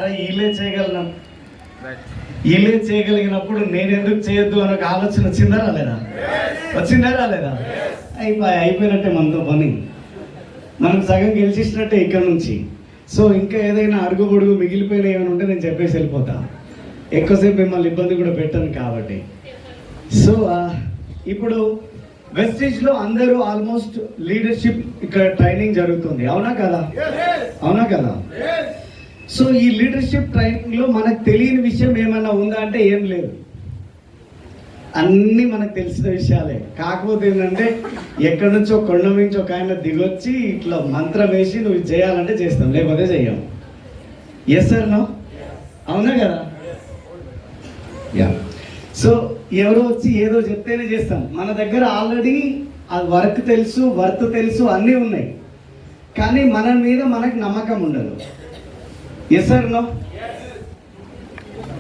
వీళ్ళే చేయగలను, వీళ్ళే చేయగలిగినప్పుడు నేను ఎందుకు చేయొద్దు అనే ఆలోచన వచ్చిందా రాలేదా? వచ్చిందా రాలేదా? అయిపోయినట్టే మనతో పని. మనం సగం గెలిచేసినట్టే ఇక్కడ నుంచి. సో ఇంకా ఏదైనా అడుగు మిగిలిపోయిన ఏమైనా ఉంటే నేను చెప్పేసి వెళ్ళిపోతా. ఎక్కువసేపు మిమ్మల్ని ఇబ్బంది కూడా పెట్టాను కాబట్టి. సో ఇప్పుడు వెస్టేజ్లో అందరూ ఆల్మోస్ట్ లీడర్షిప్ ఇక్కడ ట్రైనింగ్ జరుగుతుంది, అవునా కదా? అవునా కదా? సో ఈ లీడర్షిప్ ట్రైనింగ్లో మనకు తెలియని విషయం ఏమైనా ఉందా అంటే ఏం లేదు, అన్నీ మనకు తెలిసిన విషయాలే. కాకపోతే ఏంటంటే ఎక్కడి నుంచో కొండ నుంచి ఒక ఆయన దిగొచ్చి ఇట్లా మంత్రం వేసి నువ్వు చేయాలంటే చేస్తాం, లేకపోతే చెయ్యం. Yes sir no? అవునా కదా? యా. సో ఎవరో వచ్చి ఏదో చెప్తేనే చేస్తాం. మన దగ్గర ఆల్రెడీ ఆ వర్క్ తెలుసు, వర్త్ తెలుసు, అన్నీ ఉన్నాయి, కానీ మన మీద మనకు నమ్మకం ఉండదు. Yes sir no?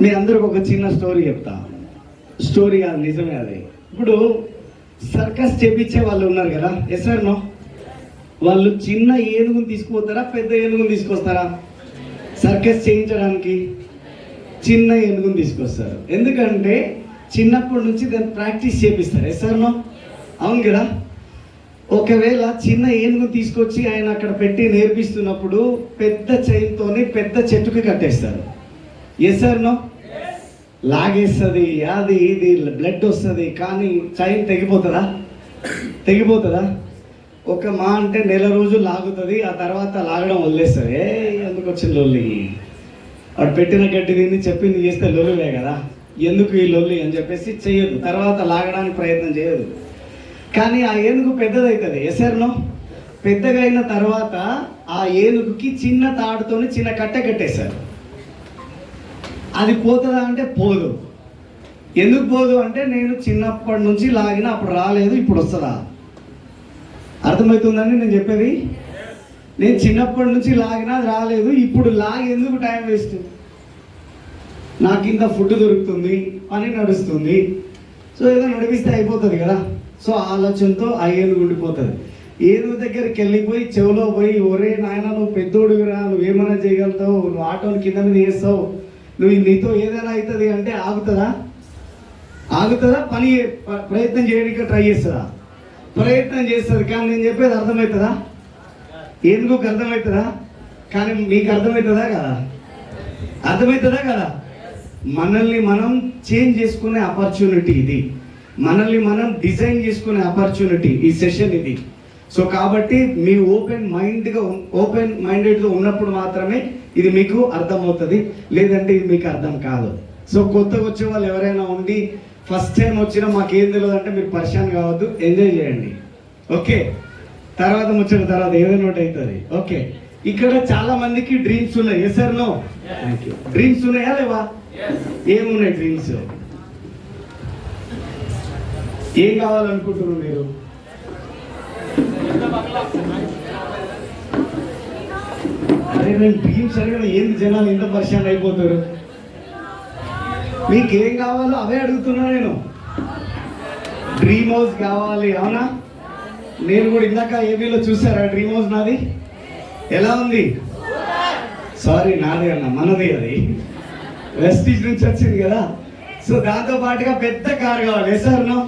మీ అందరికి ఒక చిన్న స్టోరీ చెప్తా. స్టోరీ కాదు, నిజమే అది. ఇప్పుడు సర్కస్ చేపించే వాళ్ళు ఉన్నారు కదా, ఎస్ సార్ నో? వాళ్ళు చిన్న ఏనుగుని తీసుకుపోతారా, పెద్ద ఏనుగుని తీసుకొస్తారా? సర్కస్ చేయించడానికి చిన్న ఏనుగుని తీసుకొస్తారు. ఎందుకంటే చిన్నప్పటి నుంచి దాన్ని ప్రాక్టీస్ చేపిస్తారు. Yes sir no? అవును కదా? ఒకవేళ చిన్న ఏనుగుని తీసుకొచ్చి ఆయన అక్కడ పెట్టి నేర్పిస్తున్నప్పుడు పెద్ద చైన్తోని పెద్ద చెట్టుకి కట్టేస్తారు. Yes sir no? లాగేస్తుంది, అది ఇది బ్లడ్ వస్తుంది, కానీ చైన్ తెగిపోతుందా? తెగిపోతుందా? ఒక మా అంటే నెల రోజులు లాగుతుంది, ఆ తర్వాత లాగడం వదిలేస్తుంది. ఎందుకు వచ్చిన లొల్లి? వాడు పెట్టిన గడ్డి తిని చెప్పింది చేస్తే లొల్లిలే కదా, ఎందుకు ఈ లొల్లి అని చెప్పేసి చెయ్యదు, తర్వాత లాగడానికి ప్రయత్నం చేయదు. కానీ ఆ ఏనుగు పెద్దదవుతుంది. Yes sir no? పెద్దగా అయిన తర్వాత ఆ ఏనుగుకి చిన్న తాడుతోని చిన్న కట్టె కట్టేశారు. అది పోతుందా అంటే పోదు. ఎందుకు పోదు అంటే నేను చిన్నప్పటి నుంచి లాగిన, అప్పుడు రాలేదు, ఇప్పుడు వస్తుందా? అర్థమవుతుందండి నేను చెప్పేది? నేను చిన్నప్పటి నుంచి లాగినా అది రాలేదు, ఇప్పుడు లాగి ఎందుకు టైం వేస్ట్? నాకు ఇంత ఫుడ్ దొరుకుతుంది, పని నడుస్తుంది, సో ఏదో నడిపిస్తే అయిపోతుంది కదా. సో ఆలోచనతో ఆ ఏనుగు ఉండిపోతుంది. ఏనుగు దగ్గరికి వెళ్ళిపోయి చెవులో పోయి, ఒరే నాయన నువ్వు పెద్దోడుగురా, నువ్వేమైనా చేయగలుగుతావు, నువ్వు ఆటోని కింద మీద చేస్తావు, నువ్వు నీతో ఏదైనా అవుతుంది అంటే ఆగుతుందా? ఆగుతుందా? పని ప్రయత్నం చేయడానికి ట్రై చేస్తుందా? ప్రయత్నం చేస్తుంది, కానీ నేను చెప్పేది అర్థమవుతుందా? ఏనుగుకి అర్థమవుతుందా? కానీ మీకు అర్థమవుతుందా కదా? అర్థమవుతుందా కదా? మనల్ని మనం చేంజ్ చేసుకునే ఆపర్చునిటీ ఇది, మనల్ని మనం డిజైన్ చేసుకునే ఆపర్చునిటీ ఈ సెషన్ ఇది. సో కాబట్టి మీ ఓపెన్ మైండెడ్గా ఉన్నప్పుడు మాత్రమే ఇది మీకు అర్థమవుతుంది, లేదంటే ఇది మీకు అర్థం కాదు. సో కొత్తగా వచ్చే వాళ్ళు ఎవరైనా ఉండి ఫస్ట్ టైం వచ్చినా మాకేం తెలియదు అంటే మీరు పరిశాన్ కావద్దు, ఎంజాయ్ చేయండి. ఓకే, తర్వాత ముచ్చిన తర్వాత ఏదైనా ఒకటి అవుతుంది. ఓకే, ఇక్కడ చాలా మందికి డ్రీమ్స్ ఉన్నాయి. Yes sir no? Thank you. Dreams ఉన్నాయా లేవా? ఏమున్నాయి డ్రీమ్స్? ఏం కావాలనుకుంటున్నారు మీరు? అరే నేను డ్రీమ్స్ అడిగిన ఏంది జనాలు ఇంత పరిశాన్ అయిపోతారు? మీకేం కావాలో అవే అడుగుతున్నా నేను. డ్రీమ్ హౌస్ కావాలి, అవునా? నేను కూడా ఇందాక ఏబీలో చూసారా డ్రీమ్ హౌస్ నాది? ఎలా ఉంది? సారీ నాది అన్న, మనది, అది వెస్టీజ్ నుంచి వచ్చింది కదా. సో దాంతో పాటుగా పెద్ద కార్ కావాలి. Yes sir no?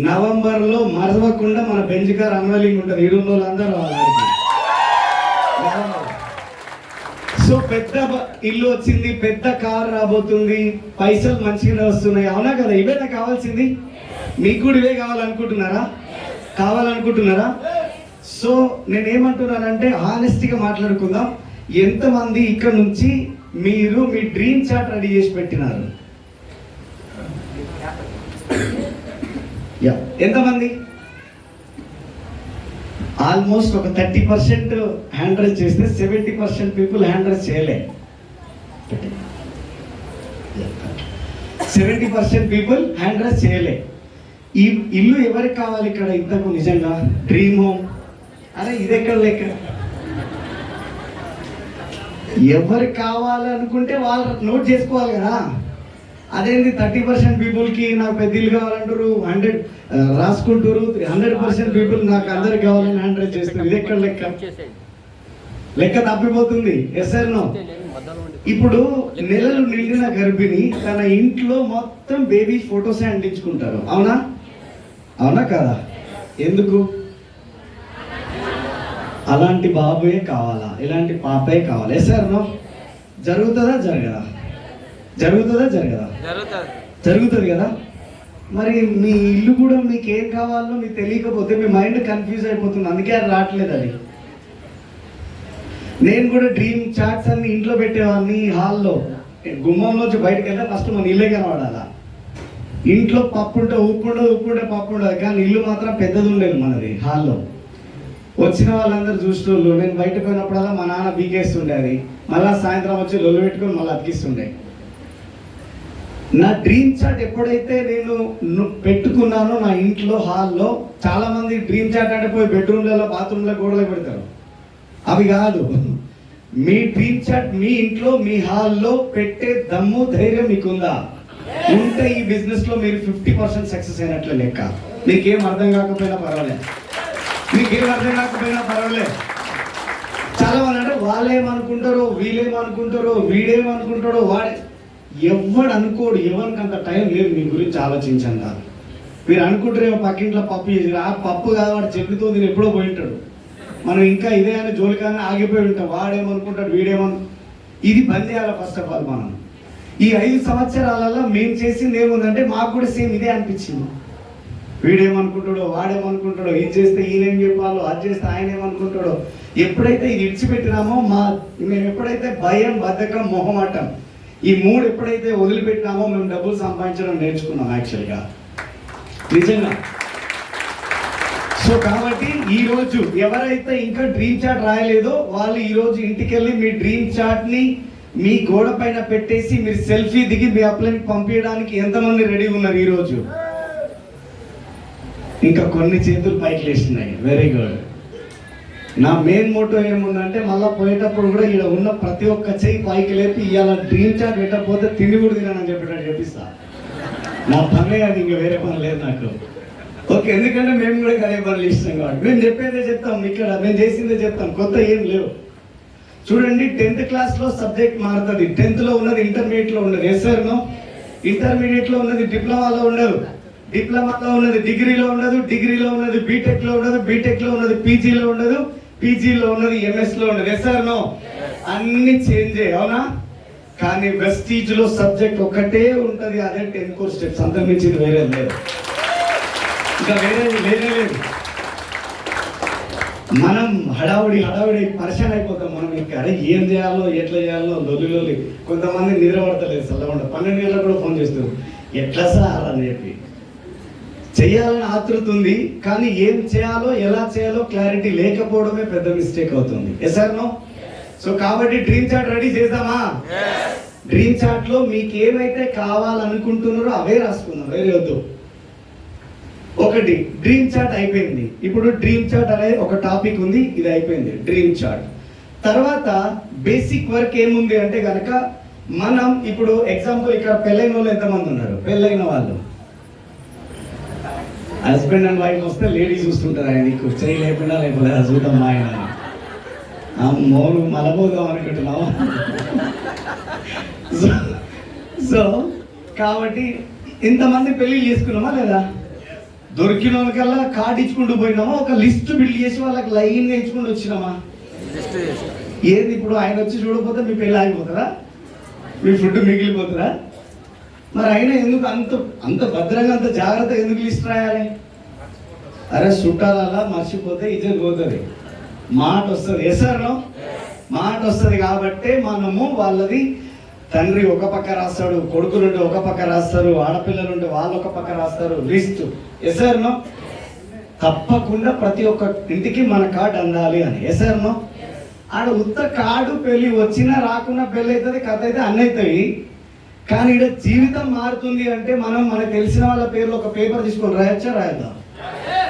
నవంబర్లో మరవకుండా మన బెంజ్ కార్ అన్వెలింగ్ ఉంటుంది, ఈ రూమ్ అందరూ రావాలి. సో పెద్ద ఇల్లు వచ్చింది, పెద్ద కార్ రాబోతుంది, పైసలు మంచిగానే వస్తున్నాయి, అవునా కదా? ఇవే నాకు కావాల్సింది. మీకు కూడా ఇవే కావాలనుకుంటున్నారా? కావాలనుకుంటున్నారా? సో నేనేమంటున్నానంటే హానెస్టీగా మాట్లాడుకుందాం. ఎంతమంది ఇక్కడ నుంచి మీరు మీ డ్రీమ్ చార్ట్ రెడీ చేసి పెట్టినారు? ఎంతమంది? ఆల్మోస్ట్ ఒక 30% హ్యాండ్ రైజ్ చేస్తే 70% పీపుల్ హ్యాండ్ రైజ్ చేయలే. 70% పీపుల్ హ్యాండ్ రైజ్ చేయలే. ఈ ఇల్లు ఎవరికి కావాలి ఇక్కడ ఇంతకు? నిజంగా డ్రీమ్ హోమ్. అరే ఇది ఎక్కడ లెక్క? ఎవరికి కావాలనుకుంటే వాళ్ళు నోట్ చేసుకోవాలి కదా. అదేంటి 30% పీపుల్కి నాకు పెద్ద ఇల్లు కావాలంటారు, 100 రాసుకుంటారు, 100% పీపుల్ నాకు అందరికి కావాలని హ్యాండ్ రైజ్ చేస్తారు. ఇది ఎక్కడ లెక్క? లెక్క తప్పిపోతుంది. Yes sir no? ఇప్పుడు నెలలు నిండిన గర్భిణి తన ఇంట్లో మొత్తం బేబీ ఫొటోసే అంటించుకుంటారు, అవునా? అవునా కదా? ఎందుకు? అలాంటి బాబుయే కావాలా, ఇలాంటి పాపే కావాలా? ఎస్ఆర్నో? జరుగుతుందా జరగదా? జరుగుతుందా జరగదా? జరుగుతుంది కదా. మరి మీ ఇల్లు కూడా మీకు ఏం కావాలో మీకు తెలియకపోతే మీ మైండ్ కన్ఫ్యూజ్ అయిపోతుంది, అందుకే అది రావట్లేదు. అది నేను కూడా డ్రీమ్ చాట్స్ అన్ని ఇంట్లో పెట్టేవాడిని. హాల్లో గుమ్మంలోంచి బయటకు వెళ్తే ఫస్ట్ మన ఇల్లే కనబడాలా. ఇంట్లో పప్పు ఉంటే ఉప్పు ఉండదు, ఉప్పు ఉంటే పప్పు ఉండదు, కానీ ఇల్లు మాత్రం పెద్దది ఉండేది మనది. హాల్లో వచ్చిన వాళ్ళందరూ చూస్తుండ్రు. నేను బయట పోయినప్పుడల్లా మా నాన్న బీకేస్తుండే, అది మళ్ళీ సాయంత్రం వచ్చి లొల్లు పెట్టుకొని మళ్ళీ అతికిస్తుండే. నా డ్రీమ్ చాట్ ఎప్పుడైతే నేను పెట్టుకున్నానో నా ఇంట్లో హాల్లో, చాలా మంది డ్రీమ్ చాట్ అంటే పోయి బెడ్రూమ్లలో బాత్రూమ్లో గోడలు పెడతారు. అవి కాదు, మీ డ్రీమ్ చాట్ మీ ఇంట్లో మీ హాల్లో పెట్టే దమ్ము ధైర్యం మీకుందా? ఉంటే ఈ బిజినెస్ లో మీరు 50% సక్సెస్ అయినట్లే లెక్క. మీకేం అర్థం కాకపోయినా పర్వాలేదు, మీకేం అర్థం కాకపోయినా పర్వాలేదు. చాలా మంది అంటే వాళ్ళేమనుకుంటారో, వీళ్ళేమనుకుంటారో, వీడేమనుకుంటాడో, ఎవడు అనుకోడు. ఎవరికి అంత టైం లేదు మీ గురించి ఆలోచించంత. మీరు అనుకుంటారేమో పక్కింట్లో పప్పు చేసి, ఆ పప్పు కాదు, వాడు చెట్టుతో నేను ఎప్పుడో పోయి ఉంటాడు. మనం ఇంకా ఇదే అని జోలికాన్ని ఆగిపోయి ఉంటాం. వాడేమనుకుంటాడు, వీడేమను. ఇది బంద్ చేయాలి ఫస్ట్ ఆఫ్ ఆల్. మనం ఈ 5 సంవత్సరాలలో మేము చేసింది ఏముందంటే మాకు కూడా సేమ్ ఇదే అనిపించింది. వీడేమనుకుంటాడో, వాడేమనుకుంటాడో, ఇది చేస్తే ఈయనేం చెప్పాలో, అది చేస్తే ఆయన ఏమనుకుంటాడో. ఎప్పుడైతే ఇది విడిచిపెట్టినామో, మేము ఎప్పుడైతే భయం, బద్ధకం, మొహమాటం ఈ 3 ఎప్పుడైతే వదిలిపెట్టినామో మేము డబ్బులు సంపాదించడం నేర్చుకున్నాం యాక్చువల్గా, నిజంగా. సో కాబట్టి ఈరోజు ఎవరైతే ఇంకా డ్రీమ్ చాట్ రాయలేదో వాళ్ళు ఈరోజు ఇంటికి వెళ్ళి మీ డ్రీమ్ చాట్ని మీ గోడ పైన పెట్టేసి మీరు సెల్ఫీ దిగి మీ అప్లైకి పంపించడానికి ఎంతమంది రెడీ ఉన్నారు ఈరోజు? ఇంకా కొన్ని చేతులు పైకి లేస్తున్నాయి. Very good. నా మెయిన్ మోటో ఏముందంటే మళ్ళీ పోయేటప్పుడు కూడా ఇక్కడ ఉన్న ప్రతి ఒక్క చెయ్యి పైకి లేపి ఇవాళ డ్రీమ్ చాట్ పెట్టకపోతే తిండి కూడా తినని చెప్పేటట్టు చెప్పిస్తా. నా పనే అది, ఇంకా వేరే పని లేదు నాకు. ఓకే, ఎందుకంటే మేము కూడా అదే పనులు ఇస్తాం కాబట్టి మేము చెప్పేదే చెప్తాం, ఇక్కడ మేము చేసిందే చెప్తాం, కొత్త ఏం లేవు. చూడండి, 10th క్లాస్లో సబ్జెక్ట్ మారుతుంది. 10th లో ఉన్నది ఇంటర్మీడియట్లో ఉండదు. ఎస్ఆర్నో? ఇంటర్మీడియట్లో ఉన్నది డిప్లొమాలో ఉండదు, డిప్లొమాలో ఉన్నది డిగ్రీలో ఉండదు, డిగ్రీలో ఉన్నది బీటెక్లో ఉండదు, బీటెక్లో ఉన్నది పీజీలో ఉండదు, పీజీలో ఉన్నది ఎంఎస్లో ఉండదు. ఎస్ఆర్నో? అన్ని చేంజ్, అవునా? కానీ వెస్టీజ్లో సబ్జెక్ట్ ఒకటే ఉంటుంది, అదే 10 కోర్స్ స్టెప్స్, అంతకుమించింది వేరే లేదు, ఇంకా వేరేది లేనే లేదు. మనం హడావుడి పరిశాన్ అయిపోతాం. మనం ఇంకా అరే ఏం చేయాలో, ఎట్లా చేయాలో లొల్లి. కొంతమంది నిద్ర పడతలేదు, చల్లకుండా 12 గంటలకు కూడా ఫోన్ చేస్తారు, ఎట్లా సార్ అని చెప్పి. చేయాలని ఆతృత ఉంది, కానీ ఏం చేయాలో, ఎలా చేయాలో క్లారిటీ లేకపోవడమే పెద్ద మిస్టేక్ అవుతుంది. ఎస్ఆర్నో? సో కాబట్టి డ్రీమ్ చాట్ రెడీ చేద్దామా? డ్రీమ్ చాట్ లో మీకు ఏమైతే కావాలనుకుంటున్నారో అవే రాసుకుందాం, వేరే వద్దు. ఒకటి డ్రీమ్ చాట్ అయిపోయింది. ఇప్పుడు డ్రీమ్ చాట్ అనేది ఒక టాపిక్ ఉంది, ఇది అయిపోయింది డ్రీమ్ చాట్. తర్వాత బేసిక్ వర్క్ ఏముంది అంటే కనుక మనం ఇప్పుడు ఎగ్జాంపుల్ ఇక్కడ పెళ్ళైన వాళ్ళు ఎంతమంది ఉన్నారు? పెళ్ళైన వాళ్ళు హస్బెండ్ అండ్ వైఫ్ వస్తే లేడీ చూస్తుంటారు, ఆయన నీకు చేయి లేకుండా లేకపోతే చూద్దాం ఆయన మౌను మలబోదాం అనుకుంటున్నావా? సో కాబట్టి ఇంతమంది పెళ్లి చేసుకున్నామా లేదా? దొరికిన వాళ్ళకల్లా కార్డు ఇచ్చుకుంటూ పోయినామా? ఒక లిస్ట్ బిల్డ్ చేసి వాళ్ళకి లైన్గా ఇచ్చుకుంటూ వచ్చినామా? ఏది ఇప్పుడు ఆయన వచ్చి చూడకపోతే మీ పెళ్ళి ఆగిపోతుందా? మీ ఫుడ్ మిగిలిపోతుందా? మరి అయినా ఎందుకు అంత భద్రంగా అంత జాగ్రత్త ఎందుకు లిస్ట్ రాయాలి? అరే చుట్టాలలా మర్చిపోతే ఇజ్జత్ పోతుంది, మాట వస్తుంది. ఎస్ఆర్నో? మాట వస్తుంది కాబట్టి మనము వాళ్ళది తండ్రి ఒక పక్క రాస్తాడు, కొడుకులుంటే ఒక పక్క రాస్తారు, ఆడపిల్లలుంటే వాళ్ళు ఒక పక్క రాస్తారు లిస్ట్. ఎస్ఆర్నో? తప్పకుండా ప్రతి ఒక్క ఇంటికి మన కార్డు అందాలి అని. ఎస్ఆర్నో? ఆడ ఉత్త కార్డు పెళ్ళి వచ్చినా రాకున్నా పెళ్ళి అవుతుంది, కథ అయితే అన్నీ అవుతాయి. కానీ ఇక్కడ జీవితం మారుతుంది అంటే మనం మనకు తెలిసిన వాళ్ళ పేర్లు ఒక పేపర్ తీసుకొని రాయొచ్చా? రాయద్దా?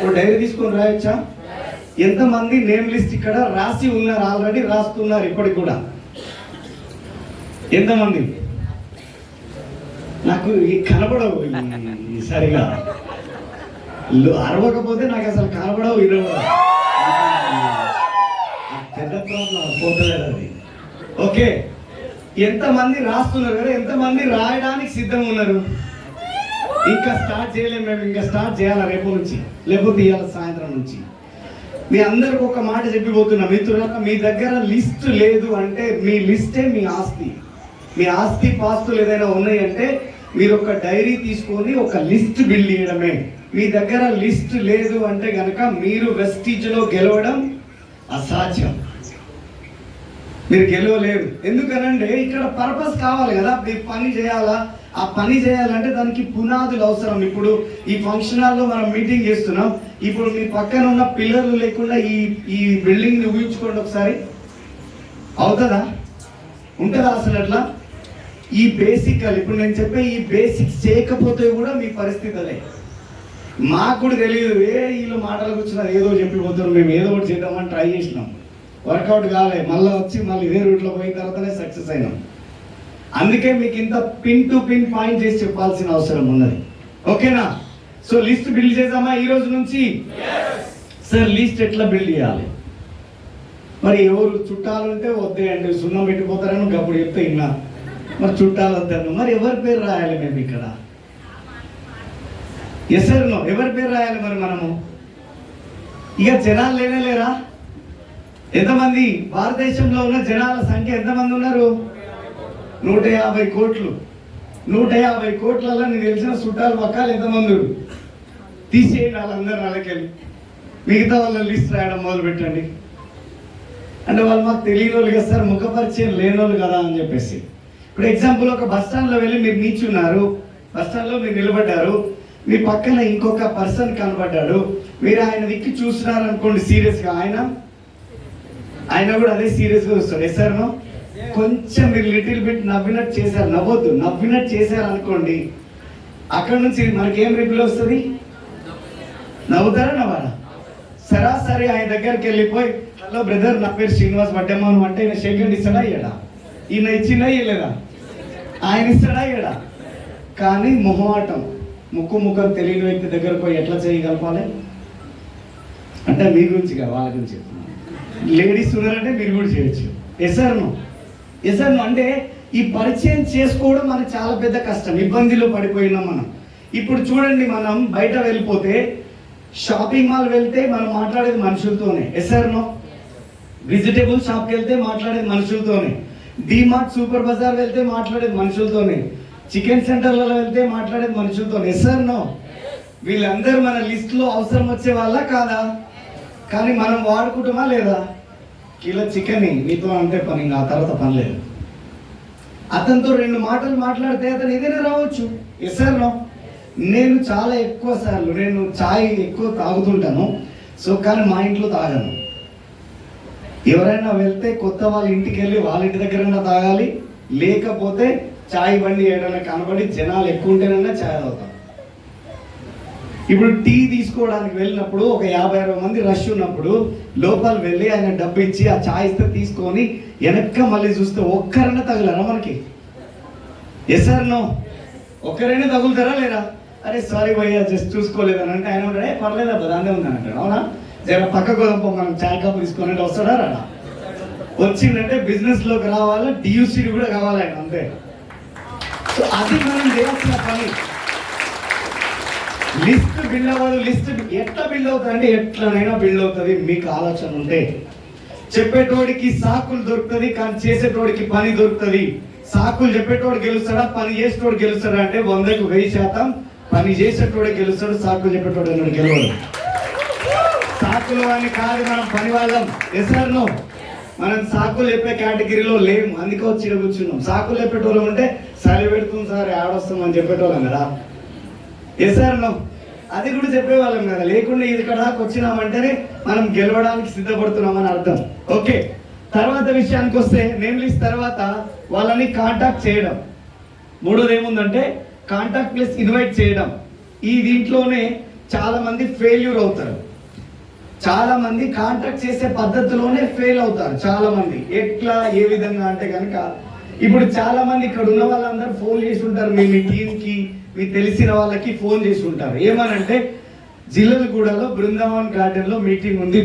ఒక డైరీ తీసుకొని రాయొచ్చా? ఎంతమంది నేమ్ లిస్ట్ ఇక్కడ రాసి ఉన్నారు, ఆల్రెడీ రాస్తున్నారు ఇప్పటికి కూడా? ఎంతమంది? నాకు కనపడవు సరిగా, అరవకపోతే నాకు అసలు కనపడవు. పెద్ద ప్రాబ్లం పోతలేదు అది. ఓకే, ఎంతమంది రాస్తున్నారు కదా, ఎంతమంది రాయడానికి సిద్ధంగా ఉన్నారు? ఇంకా స్టార్ట్ చేయలేము మేము, ఇంకా స్టార్ట్ చేయాలా రేపు నుంచి, లేకపోతే ఇవాళ సాయంత్రం నుంచి. మీ అందరికి ఒక మాట చెప్పిపోతున్నా మిత్రులారా, మీ దగ్గర లిస్ట్ లేదు అంటే మీ లిస్టే మీ ఆస్తి. మీ ఆస్తి పాస్తులు ఏదైనా ఉన్నాయంటే మీరు ఒక డైరీ తీసుకొని ఒక లిస్ట్ బిల్డ్ చేయడమే. మీ దగ్గర లిస్ట్ లేదు అంటే కనుక మీరు వెస్టీజ్లో గెలవడం అసాధ్యం, మీరు గెలవలేరు. ఎందుకనంటే ఇక్కడ పర్పస్ కావాలి కదా, మీరు పని చేయాలా. ఆ పని చేయాలంటే దానికి పునాదులు అవసరం. ఇప్పుడు ఈ ఫంక్షన్ హాల్లో మనం మీటింగ్ చేస్తున్నాం. ఇప్పుడు మీ పక్కన ఉన్న పిల్లర్లు లేకుండా ఈ బిల్డింగ్ని ఊహించుకోండి ఒకసారి, అవుతుందా? ఉంటుందా అసలు అట్లా? ఈ బేసికల్ ఇప్పుడు నేను చెప్పే ఈ బేసిక్స్ చేయకపోతే కూడా మీ పరిస్థితి అదే. మాకు కూడా తెలియదు, వీళ్ళు మాటలు కూర్చున్నారు ఏదో చెప్పిపోతారు, మేము ఏదో ఒకటి చేద్దామని ట్రై చేసినాం, వర్కౌట్ కాలే. మళ్ళీ వచ్చి మళ్ళీ ఇదే రూట్లో పోయిన తర్వాతనే సక్సెస్ అయినాం. అందుకే మీకు ఇంత పిన్ టు పిన్ పాయింట్ చేసి చెప్పాల్సిన అవసరం ఉన్నది. ఓకేనా? సో లిస్ట్ బిల్డ్ చేద్దామా ఈ రోజు నుంచి? సార్ లిస్ట్ ఎట్లా బిల్డ్ చేయాలి? మరి ఎవరు చుట్టాలు ఉంటే వద్దే అండి, సున్నం పెట్టిపోతారని అప్పుడు చెప్తే విన్నా. మరి చుట్టాలు వద్దాను, మరి ఎవరి పేరు రాయాలి మేము ఇక్కడ? ఎస్ సార్ నో, ఎవరి పేరు రాయాలి మరి మనము? ఇక జనాలు లేరా? ఎంతమంది భారతదేశంలో ఉన్న జనాల సంఖ్య ఎంతమంది ఉన్నారు? 150 కోట్లు. 150 కోట్లలో నేను తెలిసిన చుట్టాలు పక్కాలు ఎంతమంది? తీసేయండి వాళ్ళందరూ వాళ్ళకెళ్ళి, మిగతా వాళ్ళ లిస్ట్ రాయడం మొదలు పెట్టండి. అంటే వాళ్ళు మాకు తెలియని వాళ్ళు కదా సార్, ముఖపరిచయం లేని వాళ్ళు కదా అని చెప్పేసి. ఇప్పుడు ఎగ్జాంపుల్, ఒక బస్ స్టాండ్లో వెళ్ళి మీరు నిల్చున్నారు, బస్ స్టాండ్లో మీరు నిలబడ్డారు, మీ పక్కన ఇంకొక పర్సన్ కనబడ్డాడు, మీరు ఆయన దిక్కి చూస్తున్నారు అనుకోండి సీరియస్గా, ఆయన కూడా అదే సీరియస్గా చూస్తాడు. Yes sir no? కొంచెం మీరు లిటిల్ బిట్ నవ్వినట్టు చేశారు, నవ్వద్దు, నవ్వినట్టు చేశారు అనుకోండి, అక్కడ నుంచి మనకేం రిప్లై వస్తుంది? నవ్వుతారా నవ్వారా? సరాసరి ఆయన దగ్గరికి వెళ్ళిపోయి, హలో బ్రదర్ నా పేరు శ్రీనివాస్ వడ్డెమ్మను అంటే ఈయన షేక్ హ్యాండ్ ఇస్తాడా ఇయ్యడా? ఈయన ఇచ్చిందా ఇయ్యలేదా? ఆయన ఇస్తాడా ఇయ్యడా? కానీ మొహమాటం, ముఖం తెలియని వ్యక్తి దగ్గరకు పోయి ఎట్లా చేయగలపాలి అంటే మీ గురించి కాదు, వాళ్ళ గురించి చెప్తున్నాను. లేడీస్ ఉన్నారంటే మీరు కూడా చేయొచ్చు. Yes sir no? Yes sir no? అంటే ఈ పరిచయం చేసుకోవడం మనకు చాలా పెద్ద కష్టం, ఇబ్బందిలో పడిపోయినాం మనం. ఇప్పుడు చూడండి, మనం బయట వెళ్ళిపోతే, షాపింగ్ మాల్ వెళ్తే మనం మాట్లాడేది మనుషులతోనే. Yes sir no? వెజిటేబుల్ షాప్కి వెళ్తే మాట్లాడేది మనుషులతోనే, డిమార్ట్ సూపర్ బజార్ వెళ్తే మాట్లాడేది మనుషులతోనే, చికెన్ సెంటర్లలో వెళ్తే మాట్లాడేది మనుషులతోనే. Yes sir no? వీళ్ళందరూ మన లిస్ట్లో అవసరం వచ్చే వాళ్ళ కాదా? కానీ మనం వాడుకుంటామా లేదా? కిలో చికెన్ నీతో అంటే పని, ఆ తర్వాత పని లేదు. అతనితో 2 మాటలు మాట్లాడితే అతను ఏదైనా రావచ్చు. Yes sir no? నేను చాలా ఎక్కువ సార్లు నేను చాయ్ ఎక్కువ తాగుతుంటాను, సో కానీ మా ఇంట్లో తాగను. ఎవరైనా వెళ్తే కొత్త వాళ్ళ ఇంటికి వెళ్ళి వాళ్ళ ఇంటి దగ్గరైనా తాగాలి, లేకపోతే చాయ్ బండి ఏడైనా కనబడి జనాలు ఎక్కువ ఉంటేనన్నా చాయ్ తాగుతాం. ఇప్పుడు టీ తీసుకోవడానికి వెళ్ళినప్పుడు ఒక 50-60 మంది రష్ ఉన్నప్పుడు లోపల వెళ్ళి ఆయన డబ్బు ఇచ్చి ఆ చాయ్ ఇస్తే తీసుకొని వెనక్క మళ్ళీ చూస్తే ఒక్కరైనా తగలరా మనకి? Yes sir no? ఒక్కరైనా తగులుతారా లేరా? అరే సారీ భయ్యా జస్ట్ చూసుకోలేదని అంటే ఆయన ఉంటాడే, పర్లేదు అబ్బా దాన్నే ఉందని అంటాడు. అవునా? జర పక్కకు వదంపో, మనం చాయ్ కప్పు తీసుకున్నట్టు వస్తాడా రాడా? వచ్చిందంటే బిజినెస్లోకి రావాలా, డియూసీడీ కూడా కావాలి ఆయన, అంతే. సో అది మనం చేయాల్సిన పని. లిస్ట్ బిల్డ్ అవ్వదు. లిస్ట్ ఎట్లా బిల్డ్ అవుతుంది అంటే ఎట్లనైనా బిల్డ్ అవుతుంది మీకు ఆలోచన ఉంటే. చెప్పేటోడికి సాకులు దొరుకుతుంది, కానీ చేసేటోడికి పని దొరుకుతుంది. సాకులు చెప్పేటోడు గెలుస్తాడా, పని చేసేటోడు గెలుస్తాడా అంటే 100కు 1000% పని చేసేటోడే గెలుస్తాడు, సాకులు చెప్పేటోడు అన్నాడు గెలవడు. సాకులు అని కాదు, మనం పని వాళ్ళం. Yes sir no? మనం సాకులు చెప్పే కేటగిరీలో లేము, అందుకే వచ్చి కూర్చున్నాం. సాకులు చెప్పేటోళ్ళం అంటే సరి పెడుతుంది సార్ ఆడొస్తాం అని చెప్పేటోళ్ళం కదా. Yes sir no? అది కూడా చెప్పేవాళ్ళం కదా. లేకుండా ఇక్కడ వచ్చినామంటేనే మనం గెలవడానికి సిద్ధపడుతున్నామని అర్థం. ఓకే, తర్వాత విషయానికి వస్తే నేమ్ లిస్ట్ తర్వాత వాళ్ళని కాంటాక్ట్ చేయడం. మూడోది ఏముందంటే కాంటాక్ట్ ప్లస్ ఇన్వైట్ చేయడం. ఈ దీంట్లోనే చాలా మంది ఫెయిల్యూర్ అవుతారు. చాలా మంది కాంటాక్ట్ చేసే పద్ధతిలోనే ఫెయిల్ అవుతారు చాలా మంది. ఎట్లా, ఏ విధంగా అంటే కనుక ఇప్పుడు చాలా మంది ఇక్కడ ఉన్న వాళ్ళందరూ ఫోన్ చేసి ఉంటారు, మీ టీంకి, మీకు తెలిసిన వాళ్ళకి ఫోన్ చేసి ఉంటారు. ఏమనంటే జిల్లలగూడలో బృందావన్ గార్డెన్లో మీటింగ్ ఉంది,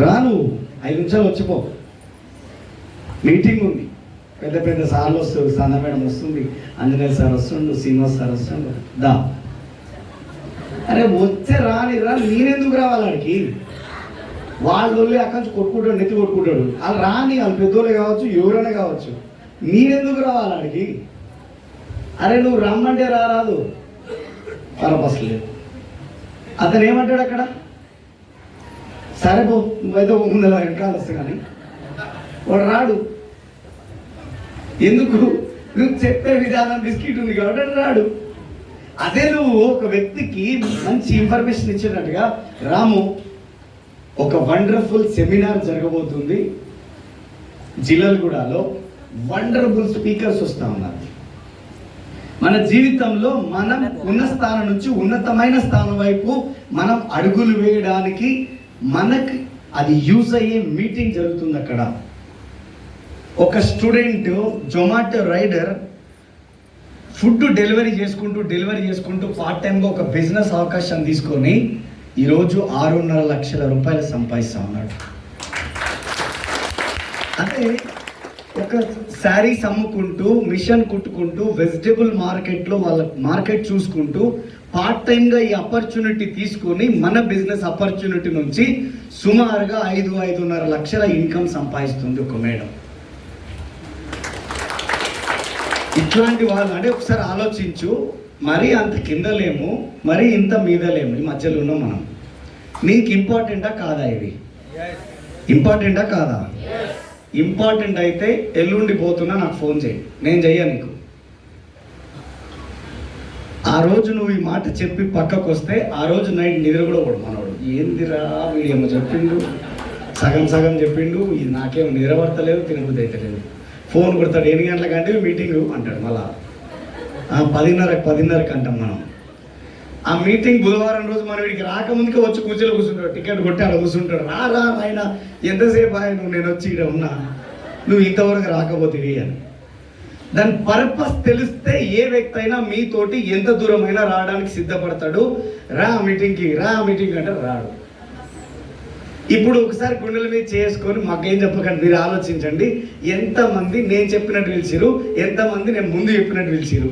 రాను 5 నిమిషాలు వచ్చిపో, మీటింగ్ ఉంది. పెద్ద పెద్ద సార్లు వస్తుంది, సన్న మేడం వస్తుంది, ఆంజనేయ సార్ వస్తుండు, శ్రీనివాస్ సార్ వస్తుండు. దా అరే వచ్చే రాని రా, నేనెందుకు రావాలి ఆడికి? వాళ్ళు అక్కడి నుంచి కొట్టుకుంటాడు, నెత్తి కొట్టుకుంటాడు. వాళ్ళు రాని, వాళ్ళు పెద్దోళ్ళు కావచ్చు, ఎవరైనా కావచ్చు, నేనెందుకు రావాలి ఆడికి? అరే నువ్వు రమ్మంటే రారాదు, పరపసలేదు. అతను ఏమంటాడు అక్కడ? సరే పో, నువ్వైతే ముందర వెనకాల వస్తా కానీ వాడు రాడు. ఎందుకు? నువ్వు చెప్పే విధానం బిస్కెట్ ఉంది కాబట్టి రాడు. అదే నువ్వు ఒక వ్యక్తికి మంచి ఇన్ఫర్మేషన్ ఇచ్చినట్టుగా, రాము ఒక వండర్ఫుల్ సెమినార్ జరగబోతుంది జిల్లలగూడలో, వండర్ఫుల్ స్పీకర్స్ వస్తూ ఉన్నారు. మన జీవితంలో మనం ఉన్న స్థానం నుంచి ఉన్నతమైన స్థానం వైపు మనం అడుగులు వేయడానికి మనకి అది యూజ్ అయ్యే మీటింగ్ జరుగుతుంది అక్కడ. ఒక student Zomato rider food delivery చేసుకుంటూ పార్ట్ టైంగా ఒక బిజినెస్ అవకాశం తీసుకొని ఈరోజు 6.5 లక్షల రూపాయలు సంపాదిస్తూ ఉన్నాడు. అదే ఒక శారీస్ అమ్ముకుంటూ, మిషన్ కుట్టుకుంటూ, వెజిటబుల్ మార్కెట్లో వాళ్ళ మార్కెట్ చూసుకుంటూ పార్ట్ టైంగా ఈ ఆపర్చునిటీ తీసుకొని మన బిజినెస్ ఆపర్చునిటీ నుంచి సుమారుగా 5.5 లక్షల ఇన్కమ్ సంపాదిస్తుంది ఒక మేడం. ఇట్లాంటి వాళ్ళు అంటే ఒకసారి ఆలోచించు, మరీ అంత కింద లేము, మరీ ఇంత మీద లేము, ఈ మధ్యలో ఉన్నాం మనం. నీకు ఇంపార్టెంటా కాదా? ఇవి ఇంపార్టెంటా కాదా? ఇంపార్టెంట్ అయితే ఎల్లుండి పోతున్నా నాకు ఫోన్ చేయి, నేను చెయ్య నీకు. ఆ రోజు నువ్వు ఈ మాట చెప్పి పక్కకు వస్తే ఆ రోజు నైట్ నిద్ర కూడా పడు మనవాడు. ఏందిరా వీడేమో చెప్పిండు, సగం చెప్పిండు, ఇది నాకేమో నిద్ర పడతలేదు, తినబుద్ధి అయితే లేదు. ఫోన్ కొడతాడు 8 గంటలకంటే మీటింగ్ అంటాడు. మళ్ళా 10:30కి అంటాం మనం. ఆ మీటింగ్ బుధవారం రోజు మనం వీడికి రాకముందుకే వచ్చి కూర్చొని కూర్చుంటాడు, టికెట్ కొట్టి అలా కూర్చుంటాడు. రా ఆయన ఎంతసేపు ఆయన నేను వచ్చి ఇక్కడ ఉన్నా, నువ్వు ఇంతవరకు రాకపోతే అని. దాని పర్పస్ తెలిస్తే ఏ వ్యక్తి అయినా మీతోటి ఎంత దూరమైనా రావడానికి సిద్ధపడతాడు. రా మీటింగ్కి అంటే రాడు. ఇప్పుడు ఒకసారి గుండెల మీద చేసుకొని మాకేం చెప్పకండి, మీరు ఆలోచించండి. ఎంతమంది నేను చెప్పినట్టు పిలిచిరు, ఎంతమంది నేను ముందు చెప్పినట్టు పిలిచిరు?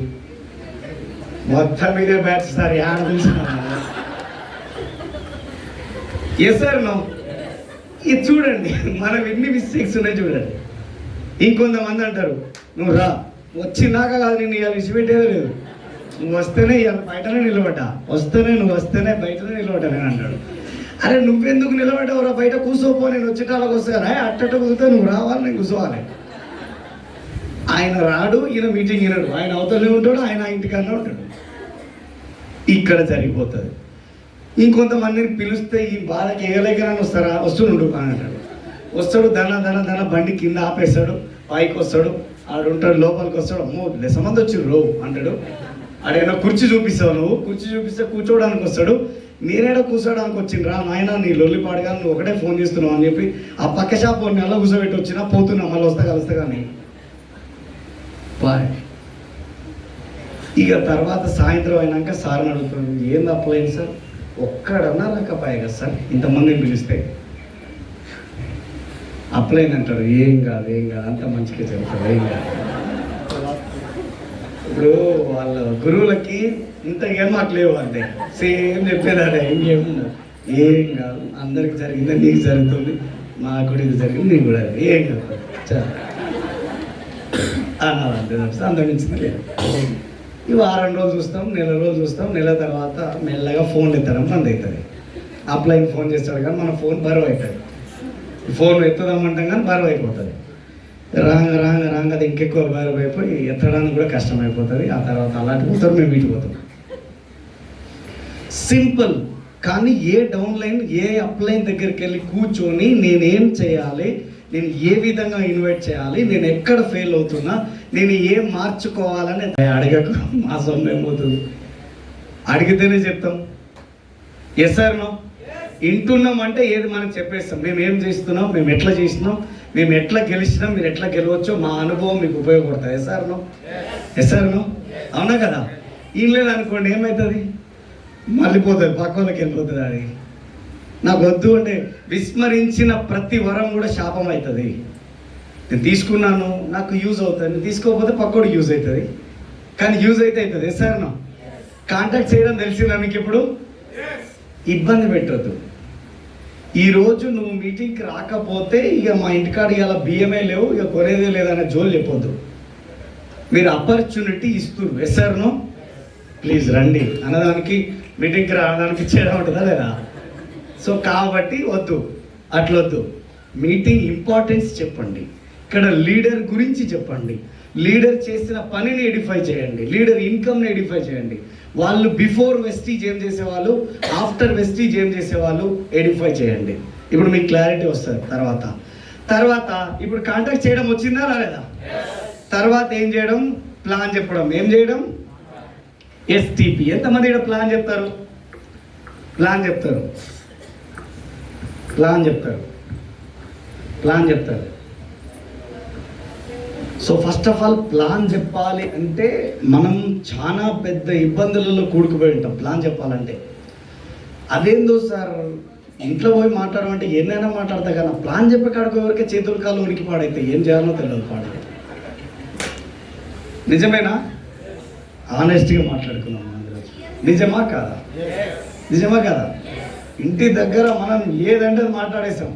మొత్తం మీదే బ్యాచ్ సార్. యాడ పిలిచినా ఎస్ సార్ నో. ఇది చూడండి, మనం ఎన్ని మిస్టేక్స్ ఉన్నాయి చూడండి. ఇంకొంతమంది అంటారు నువ్వు రా, వచ్చినాక కాదు నేను ఇవాళ విసిపెట్టేదే లేదు, నువ్వు వస్తేనే ఇవాళ బయటనే నిలబడ్డా, నువ్వు వస్తేనే బయటనే నిలబడ్డా నేను అంటాడు. అరే నువ్వెందుకు నిలబడ్డావురా, బయట కూర్చోపో, నేను వచ్చేటాలకు వస్తాను. అట్టట కుదిరితే నువ్వు రావాలి, నేను కూర్చోవాలి. ఆయన రాడు, ఈయన మీటింగ్ వినడు, ఆయన అవతలనే ఉంటాడు, ఆయన ఇంటికన్నా ఉంటాడు. ఇక్కడ జరిగిపోతుంది. ఇంకొంతమందిని పిలిస్తే ఈ బాధకి ఏగలేకనని వస్తారా, వస్తుండు అని అంటాడు. వస్తాడు, ధన బండి కింద ఆపేస్తాడు, పైకి వస్తాడు, ఆడుంటాడు, లోపలికి వస్తాడు. అమ్మో లెసమంది వచ్చిండు రో అంటాడు. ఆడైనా కుర్చీ చూపిస్తావు, నువ్వు కుర్చీ చూపిస్తే కూర్చోవడానికి వస్తాడు. నేనేడో కూర్చోడానికి వచ్చిండ్రా నాయన, నీ లొల్లిపాడుగా నువ్వు ఒకటే ఫోన్ చేస్తున్నావు అని చెప్పి ఆ పక్క షాప్ నెల కూర్చోబెట్టి వచ్చినా పోతున్నా, మళ్ళీ కలుస్తా కానీ బాయ్. ఇక తర్వాత సాయంత్రం అయినాక సార్ని అడుగుతుంది, ఏం తప్పలేదు సార్, ఒక్కడన్నా రాకపోయా కదా సార్, ఇంతమందిని పిలిస్తే. అప్లైన్ అంటారు, ఏం కాదు అంత మంచిగా చెప్తారు, ఏం కాదు. ఇప్పుడు వాళ్ళ గురువులకి ఇంతకేం మాకు లేవు అంటే సేమ్ చెప్పేదాడే, ఇంకేముండదు. ఏం కాదు, అందరికి జరిగిందే నీకు జరుగుతుంది, మాకు కూడా ఇది జరిగింది, నీకు కూడా ఏం కాదు అన్నారంటే అంతమించింది లేదు. ఈ వారం రోజులు చూస్తాం, నెల రోజులు చూస్తాం, నెల తర్వాత మెల్లగా ఫోన్లు ఎత్తడం బంద్ అవుతుంది. అప్లైన్ ఫోన్ చేస్తాడు కానీ మన ఫోన్ బరువు అవుతుంది. ఫోన్ ఎత్తుదామంటాం కానీ బరువు అయిపోతుంది. రాంగ అది ఇంకెక్కువ బరువు అయిపోయి ఎత్తడానికి కూడా కష్టమైపోతుంది. ఆ తర్వాత అలాంటి పోతారు, మేము వీటి పోతాం. సింపుల్. కానీ ఏ డౌన్లైన్, ఏ అప్లైన్ దగ్గరికి వెళ్ళి కూర్చొని నేనేం చేయాలి, నేను ఏ విధంగా ఇన్వైట్ చేయాలి, నేను ఎక్కడ ఫెయిల్ అవుతున్నా, నేను ఏం మార్చుకోవాలని అడగకు, మా సొమ్ము ఏమవుతుంది. అడిగితేనే చెప్తాం. Yes sir no. వింటున్నాం అంటే ఏది మనం చెప్పేస్తాం. మేము ఏం చేస్తున్నాం, మేము ఎట్లా చేసినాం, మేము ఎట్లా గెలిచినాం, మీరు ఎట్లా గెలవచ్చో మా అనుభవం మీకు ఉపయోగపడుతుంది. Yes sir no. అవునా కదా? ఏం లేదనుకోండి ఏమవుతుంది, మళ్ళీ పోతుంది, పక్క వాళ్ళకి వెళ్ళిపోతుంది. అది నాకు వద్దు అంటే విస్మరించిన ప్రతి వరం కూడా శాపం అవుతుంది. నేను తీసుకున్నాను, నాకు యూజ్ అవుతుంది, నేను తీసుకోకపోతే పక్కోడు యూజ్ అవుతుంది, కానీ యూజ్ అయితే అవుతుంది. Yes sir no? కాంటాక్ట్ చేయడం తెలిసిందా మీకు? ఇప్పుడు ఇబ్బంది పెట్టద్దు. ఈరోజు నువ్వు మీటింగ్కి రాకపోతే ఇక మా ఇంటికాడ ఇలా బియ్యమే లేవు, ఇక కొనేదే లేదనే జోలు చెప్పొద్దు. మీరు ఆపర్చునిటీ ఇస్తున్నారు. Yes sir no? ప్లీజ్ రండి అన్నదానికి మీటింగ్కి రావడానికి చేయడం ఉంటుందా లేదా? సో కాబట్టి వద్దు, అట్లొద్దు. మీటింగ్ ఇంపార్టెన్స్ చెప్పండి, ఇక్కడ లీడర్ గురించి చెప్పండి, లీడర్ చేసిన పనిని ఎడిఫై చేయండి, లీడర్ ఇన్కమ్ని ఎడిఫై చేయండి. వాళ్ళు బిఫోర్ వెస్టీజ్ ఏం చేసేవాళ్ళు, ఆఫ్టర్ వెస్టీజ్ ఏం చేసేవాళ్ళు ఎడిఫై చేయండి. ఇప్పుడు మీకు క్లారిటీ వస్తుంది. తర్వాత ఇప్పుడు కాంటాక్ట్ చేయడం వచ్చిందా రాలేదా? తర్వాత ఏం చేయడం? ప్లాన్ చెప్పడం. ఏం చేయడం? ఎస్టీపీ. ఎంతమంది ఇక్కడ ప్లాన్ చెప్తారు? ప్లాన్ చెప్తారు. So first of all plan చెప్పాలి అంటే మనం చాలా పెద్ద ఇబ్బందులలో కూడుకుపోయి ఉంటాం. ప్లాన్ చెప్పాలంటే అదేందో సార్ ఇంట్లో పోయి మాట్లాడమంటే ఎన్నైనా మాట్లాడతా కానీ ప్లాన్ చెప్పే కాడికి ఎవరికే చేతులు కాళ్ళు ఉనికి పాడైతే ఏం చేయాలో తెలియదు. నిజమేనా? ఆనెస్ట్గా మాట్లాడుకున్నాం అందరూ. నిజమా కాదా? ఇంటి దగ్గర మనం ఏదంటే మాట్లాడేసాం,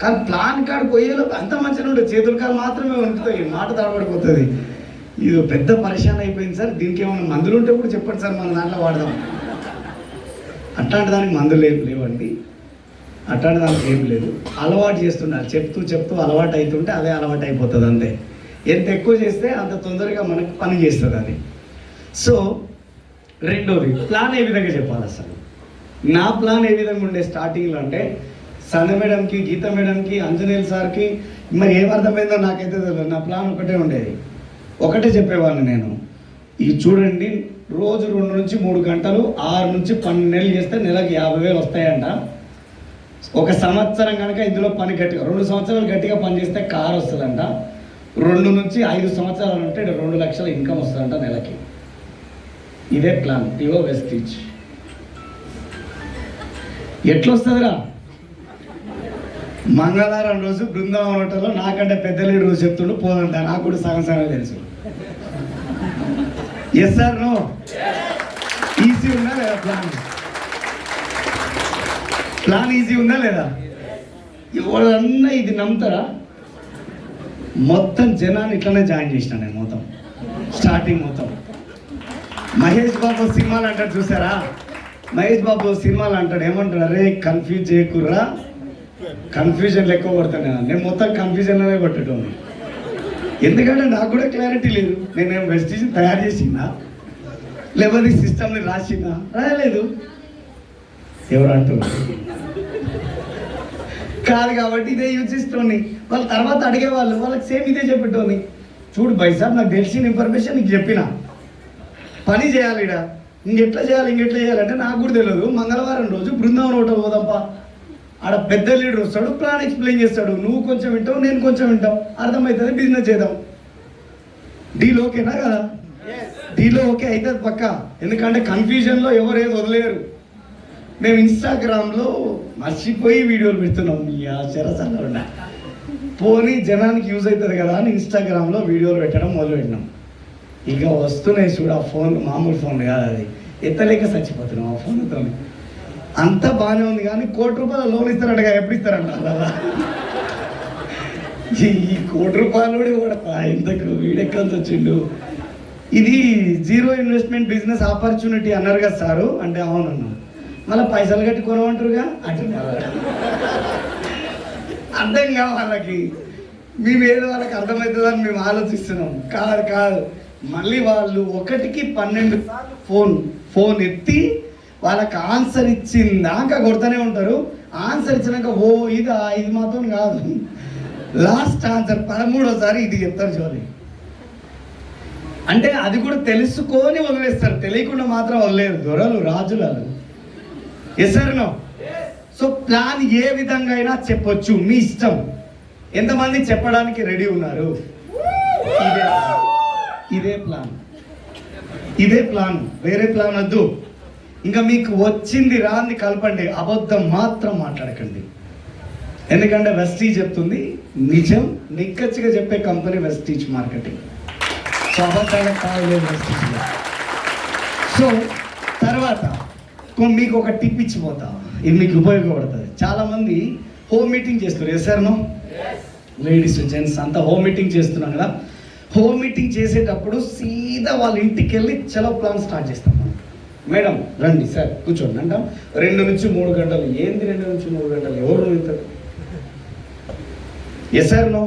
కానీ ప్లాన్ కాడికి పోయేలోపు అంత మంచిగా ఉంటుంది, చేతుల కాలు మాత్రమే ఉంటుంది, మాట తడబడిపోతుంది. ఇది పెద్ద పరిశాన్ అయిపోయింది సార్, దీనికి ఏమైనా మందులు ఉంటే కూడా చెప్పండి సార్, మన దాంట్లో వాడదాం. అట్లాంటి దానికి మందులు లేవండి, అట్లాంటి దానికి ఏం లేదు. అలవాటు చేస్తున్నారు, చెప్తూ అలవాటు అవుతుంటే అదే అలవాటు అయిపోతుంది అంతే. ఎంత ఎక్కువ చేస్తే అంత తొందరగా మనకు పని చేస్తుంది అది. సో రెండోది ప్లాన్ ఏ విధంగా చెప్పాలి అసలు? నా ప్లాన్ ఏ విధంగా ఉండే స్టార్టింగ్లో అంటే సంధ్య మేడంకి, గీత మేడంకి, అంజనేయులు సార్కి మరి ఏం అర్థమైందో నాకైతే తెలియదు. నా ప్లాన్ ఒకటే చెప్పేవాడిని నేను. ఇది చూడండి, రోజు 2 నుంచి 3 గంటలు 6 నుంచి 12 నెలలు చేస్తే నెలకు 50,000 వస్తాయంట. 1 సంవత్సరం కనుక ఇందులో పని గట్టిగా 2 సంవత్సరాలు గట్టిగా పని చేస్తే కారు వస్తుందంట. 2 నుంచి 5 సంవత్సరాలు ఉంటే 2 లక్షల ఇన్కమ్ వస్తుందంట నెలకి. ఇదే ప్లాన్. టివో వెస్టీజ్ ఎట్లా వస్తుందిరా? మంగళవారం రోజు బృందావన్ హోటల్లో నాకంటే పెద్ద లీడర్ రోజు చెప్తుండు పోదంట. నాకు కూడా సగం తెలుసు. Yes sir no? ఈజీ ఉందా లేదా? ప్లాన్ ఈజీ ఉందా లేదా? ఎవరన్నా ఇది నమ్ముతారా? మొత్తం జనాన్ని ఇట్లనే జాయిన్ చేసిన నేను. మొత్తం స్టార్టింగ్ మహేష్ బాబు సినిమాలు అంటాడు చూసారా? మహేష్ బాబు సినిమాలు అంటాడు, ఏమంటాడు? అరే కన్ఫ్యూజ్ చేయకుర్రా, కన్ఫ్యూజన్ ఎక్కువ కొడతాను. నేను మొత్తం కన్ఫ్యూజన్లోనే కొట్టడం. ఎందుకంటే నాకు కూడా క్లారిటీ లేదు. నేనేం వెస్టీజ్ తయారు చేసిందా, లేకపోతే సిస్టమ్ని రాయలేదు. ఎవరు అంటున్నారు? కాదు. కాబట్టి ఇదే యూజ్ చేస్తోంది. వాళ్ళ తర్వాత అడిగేవాళ్ళు, వాళ్ళకి సేమ్ ఇదే చెప్పేటోని. చూడు బై సార్, నాకు తెలిసిన ఇన్ఫర్మేషన్ నీకు చెప్పిన, పని చేయాలి ఇడ, ఇంకెట్లా చేయాలంటే నాకు కూడా తెలియదు. మంగళవారం రోజు బృందావన్ హోటల్ పోదాంపా, ఆడ పెద్ద లీడర్ వస్తాడు, ప్లాన్ ఎక్స్ప్లెయిన్ చేస్తాడు. నువ్వు కొంచెం వింటావు, నేను కొంచెం వింటాం, అర్థమవుతుంది, బిజినెస్ చేద్దాం. డీల్ ఓకేనా కదా? డీలో ఓకే అవుతుంది పక్క. ఎందుకంటే కన్ఫ్యూజన్లో ఎవరు ఏది వదిలేరు. మేము ఇన్స్టాగ్రామ్లో మర్చిపోయి వీడియోలు పెడుతున్నాం. చెరసల్లా పోనీ జనానికి యూజ్ అవుతుంది కదా అని ఇన్స్టాగ్రామ్లో వీడియోలు పెట్టడం మొదలుపెట్టినాం. ఇక వస్తున్నాయి చూడు, ఆ ఫోన్ మామూలు ఫోన్ కాదు, అది ఎత్తలేక చచ్చిపోతున్నాం ఆ ఫోన్తో. అంతా బాగానే ఉంది కానీ ₹1,00,00,000 లోన్ ఇస్తారంట. ఎప్పుడు ఇస్తారంట? ఈ ₹1,00,00,000 కూడా ఇంతకు వీడెక్కడికి వచ్చిండు. ఇది 0 ఇన్వెస్ట్మెంట్ బిజినెస్ ఆపర్చునిటీ అన్నారు కదా సారు అంటే అవునన్నా. మళ్ళీ పైసలు కట్టి కొనమంటారుగా అటు అర్థం కాదు వాళ్ళకి. మేము ఏదో వాళ్ళకి అర్థమవుతుందని మేము ఆలోచిస్తున్నాం. కాదు. మళ్ళీ వాళ్ళు 1కి 12 సార్లు ఫోన్ ఎత్తి వాళ్ళకి ఆన్సర్ ఇచ్చిందాక కొడుతూనే ఉంటారు. ఆన్సర్ ఇచ్చినాక ఇది మాతో కాదు, లాస్ట్ ఆన్సర్ 13వసారి ఇది చెప్తారు చూడండి. అంటే అది కూడా తెలుసుకొని వదిలేస్తారు, తెలియకుండా మాత్రం వదిలేరు. దొరలు, రాజులు. Yes sir no? So plan ఏ విధంగా అయినా చెప్పొచ్చు, మీ ఇష్టం. ఎంతమంది చెప్పడానికి రెడీ ఉన్నారు? ఇదే ప్లాన్, వేరే ప్లాన్ వద్దు. ఇంకా మీకు వచ్చింది రాంది కలపండి, అబద్ధం మాత్రం మాట్లాడకండి. ఎందుకంటే వెస్టీజ్ చెప్తుంది నిజం, నిక్కచ్చిగా చెప్పే కంపెనీ వెస్టీజ్ మార్కెటింగ్. సో అబద్ధాలకు కావలేదు వెస్టీజ్లో. సో తర్వాత మీకు ఒక టిప్ ఇచ్చిపోతా, ఇది మీకు ఉపయోగపడుతుంది. చాలామంది హోమ్ మీటింగ్ చేస్తారు. ఎస్ఆర్నో లేడీస్ జెంట్స్ అంతా హోమ్ మీటింగ్ చేస్తున్నాం కదా. హోమ్ మీటింగ్ చేసేటప్పుడు సీదా వాళ్ళ ఇంటికి వెళ్ళి చలో ప్లాన్ స్టార్ట్ చేస్తాం. మేడం రండి సార్ కూర్చోండి అంటాం. 2 నుంచి 3 గంటలు. ఏంది 2 నుంచి 3 గంటలు? ఎవరు వెళ్తారు? ఎస్ఆర్నో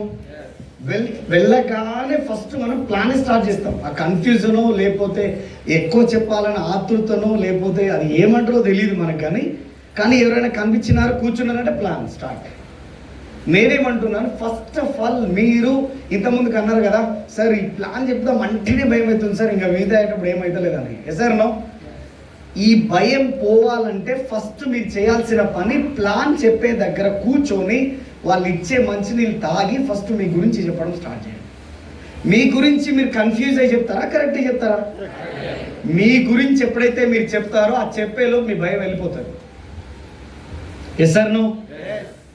వెళ్ళగానే ఫస్ట్ మనం ప్లాన్ స్టార్ట్ చేస్తాం. ఆ కన్ఫ్యూజనో లేకపోతే ఎక్కువ చెప్పాలని ఆతృతనో లేకపోతే అది ఏమంటారో తెలియదు మనకు. కానీ ఎవరైనా కనిపించినారు కూర్చున్నారంటే ప్లాన్ స్టార్ట్. నేనేమంటున్నాను, ఫస్ట్ ఆఫ్ ఆల్ మీరు ఇంతకుముందుకు అన్నారు కదా సార్ ఈ ప్లాన్ చెప్తాం అంటేనే భయం అవుతుంది సార్, ఇంకా మీద అయ్యేటప్పుడు ఏమవుతలేదని. ఎస్ఆర్నో ఈ భయం పోవాలంటే ఫస్ట్ మీరు చేయాల్సిన పని ప్లాన్ చెప్పే దగ్గర కూర్చొని వాళ్ళు ఇచ్చే మంచినీళ్ళు తాగి ఫస్ట్ మీ గురించి చెప్పడం స్టార్ట్ చేయండి. మీ గురించి మీరు కన్ఫ్యూజ్ అయ్యి చెప్తారా, కరెక్ట్గా చెప్తారా? మీ గురించి ఎప్పుడైతే మీరు చెప్తారో ఆ చెప్పేలో మీ భయం వెళ్ళిపోతుంది. ఎస్ఆర్నో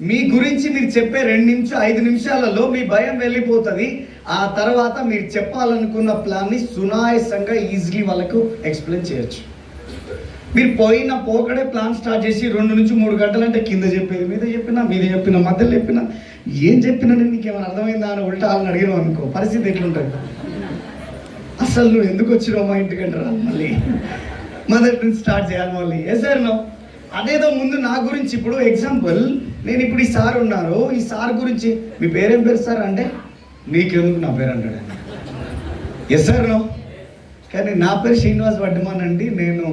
మీ గురించి మీరు చెప్పే 2-5 నిమిషాలలో మీ భయం వెళ్ళిపోతుంది. ఆ తర్వాత మీరు చెప్పాలనుకున్న ప్లాన్ని సునాయాసంగా ఈజీలీ వాళ్ళకు ఎక్స్ప్లెయిన్ చేయొచ్చు. మీరు పోకడే ప్లాన్ స్టార్ట్ చేసి 2 నుంచి 3 గంటలు అంటే కింద చెప్పేది మీద చెప్పినా మధ్యలో చెప్పినా ఏం చెప్పినా నీకు ఏమైనా అర్థమైందా అని ఉల్టా వాళ్ళని అడిగినావు అనుకో, పరిస్థితి ఎట్లుంటుంది? అసలు నువ్వు ఎందుకు వచ్చినావు మా ఇంటికంటారా? మళ్ళీ మొదటి నుంచి స్టార్ట్ చేయాలి మళ్ళీ. ఎస్ఆర్నో అదేదో ముందు నా గురించి, ఇప్పుడు ఎగ్జాంపుల్ నేను ఇప్పుడు ఈ సార్ ఉన్నారు, ఈ సార్ గురించి మీ పేరేం పేరు సార్ అంటే నీకెందుకు నా పేరు అంటాడు. ఎస్ఆర్నో కానీ నా పేరు శ్రీనివాస్ వడ్డమాన్ అండి, నేను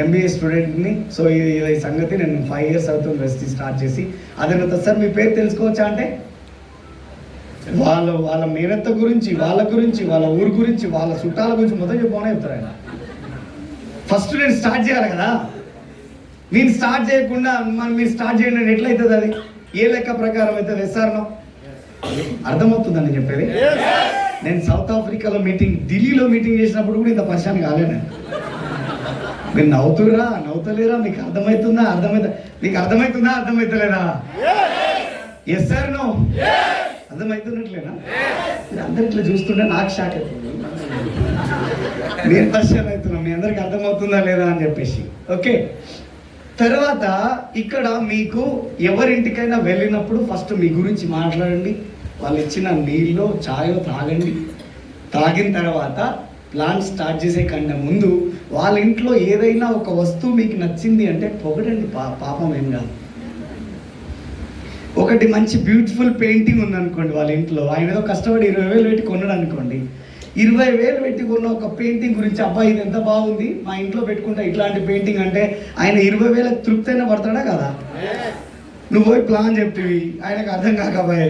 MBA స్టూడెంట్ని. సో ఈ సంగతి నేను 5 years అవుతుంది వెస్టీ స్టార్ట్ చేసి. అదే సార్ మీ పేరు తెలుసుకోవచ్చా అంటే వాళ్ళ మేనత్త గురించి, వాళ్ళ ఊరు గురించి, వాళ్ళ చుట్టాల గురించి మొత్తం చెప్పమని చెప్తారు ఆయన. ఫస్ట్ నేను స్టార్ట్ చేయాలి కదా. నేను స్టార్ట్ చేయకుండా మీరు స్టార్ట్ చేయండి ఎట్లయితుంది? అది ఏ లెక్క ప్రకారం అవుతుంది? ఎస్ఆర్నో అర్థమవుతుందని చెప్పేది. నేను సౌత్ ఆఫ్రికాలో ఢిల్లీలో మీటింగ్ చేసినప్పుడు కూడా ఇంత పరిశాన్ కాలేను. మీరు నవ్వుతలేరా? మీకు అర్థమవుతుందా? మీకు అర్థమవుతుందా? అర్థమవుతలేదా? ఎస్ఆర్నో అర్థమవుతున్నట్లేనా? మీరు అందరు ఇట్లా చూస్తుంటే నాకు షాక్ అవుతుంది. నేను పరిశాన్ అవుతున్నా, మీ అందరికి అర్థమవుతుందా లేదా అని చెప్పేసి. ఓకే, తర్వాత ఇక్కడ మీకు ఎవరింటికైనా వెళ్ళినప్పుడు ఫస్ట్ మీ గురించి మాట్లాడండి. వాళ్ళు ఇచ్చిన నీళ్ళు చాయో తాగండి. తాగిన తర్వాత ప్లాన్ స్టార్ట్ చేసే కన్నా ముందు వాళ్ళ ఇంట్లో ఏదైనా ఒక వస్తువు మీకు నచ్చింది అంటే పొగడండి, పాపం ఏం కాదు. ఒకటి మంచి బ్యూటిఫుల్ పెయింటింగ్ ఉందనుకోండి వాళ్ళ ఇంట్లో, ఆయన ఏదో కష్టపడి 20,000 పెట్టి కొన్నాడు అనుకోండి. 20,000 పెట్టి కొన్న ఒక పెయింటింగ్ గురించి అబ్బాయి ఇది ఎంత బాగుంది, మా ఇంట్లో పెట్టుకుంటా ఇట్లాంటి పెయింటింగ్ అంటే ఆయన 20,000 తృప్తి అయినా పడతాడా కదా? నువ్వు పోయి ప్లాన్ చెప్తివి, ఆయనకు అర్థం కాకపోయే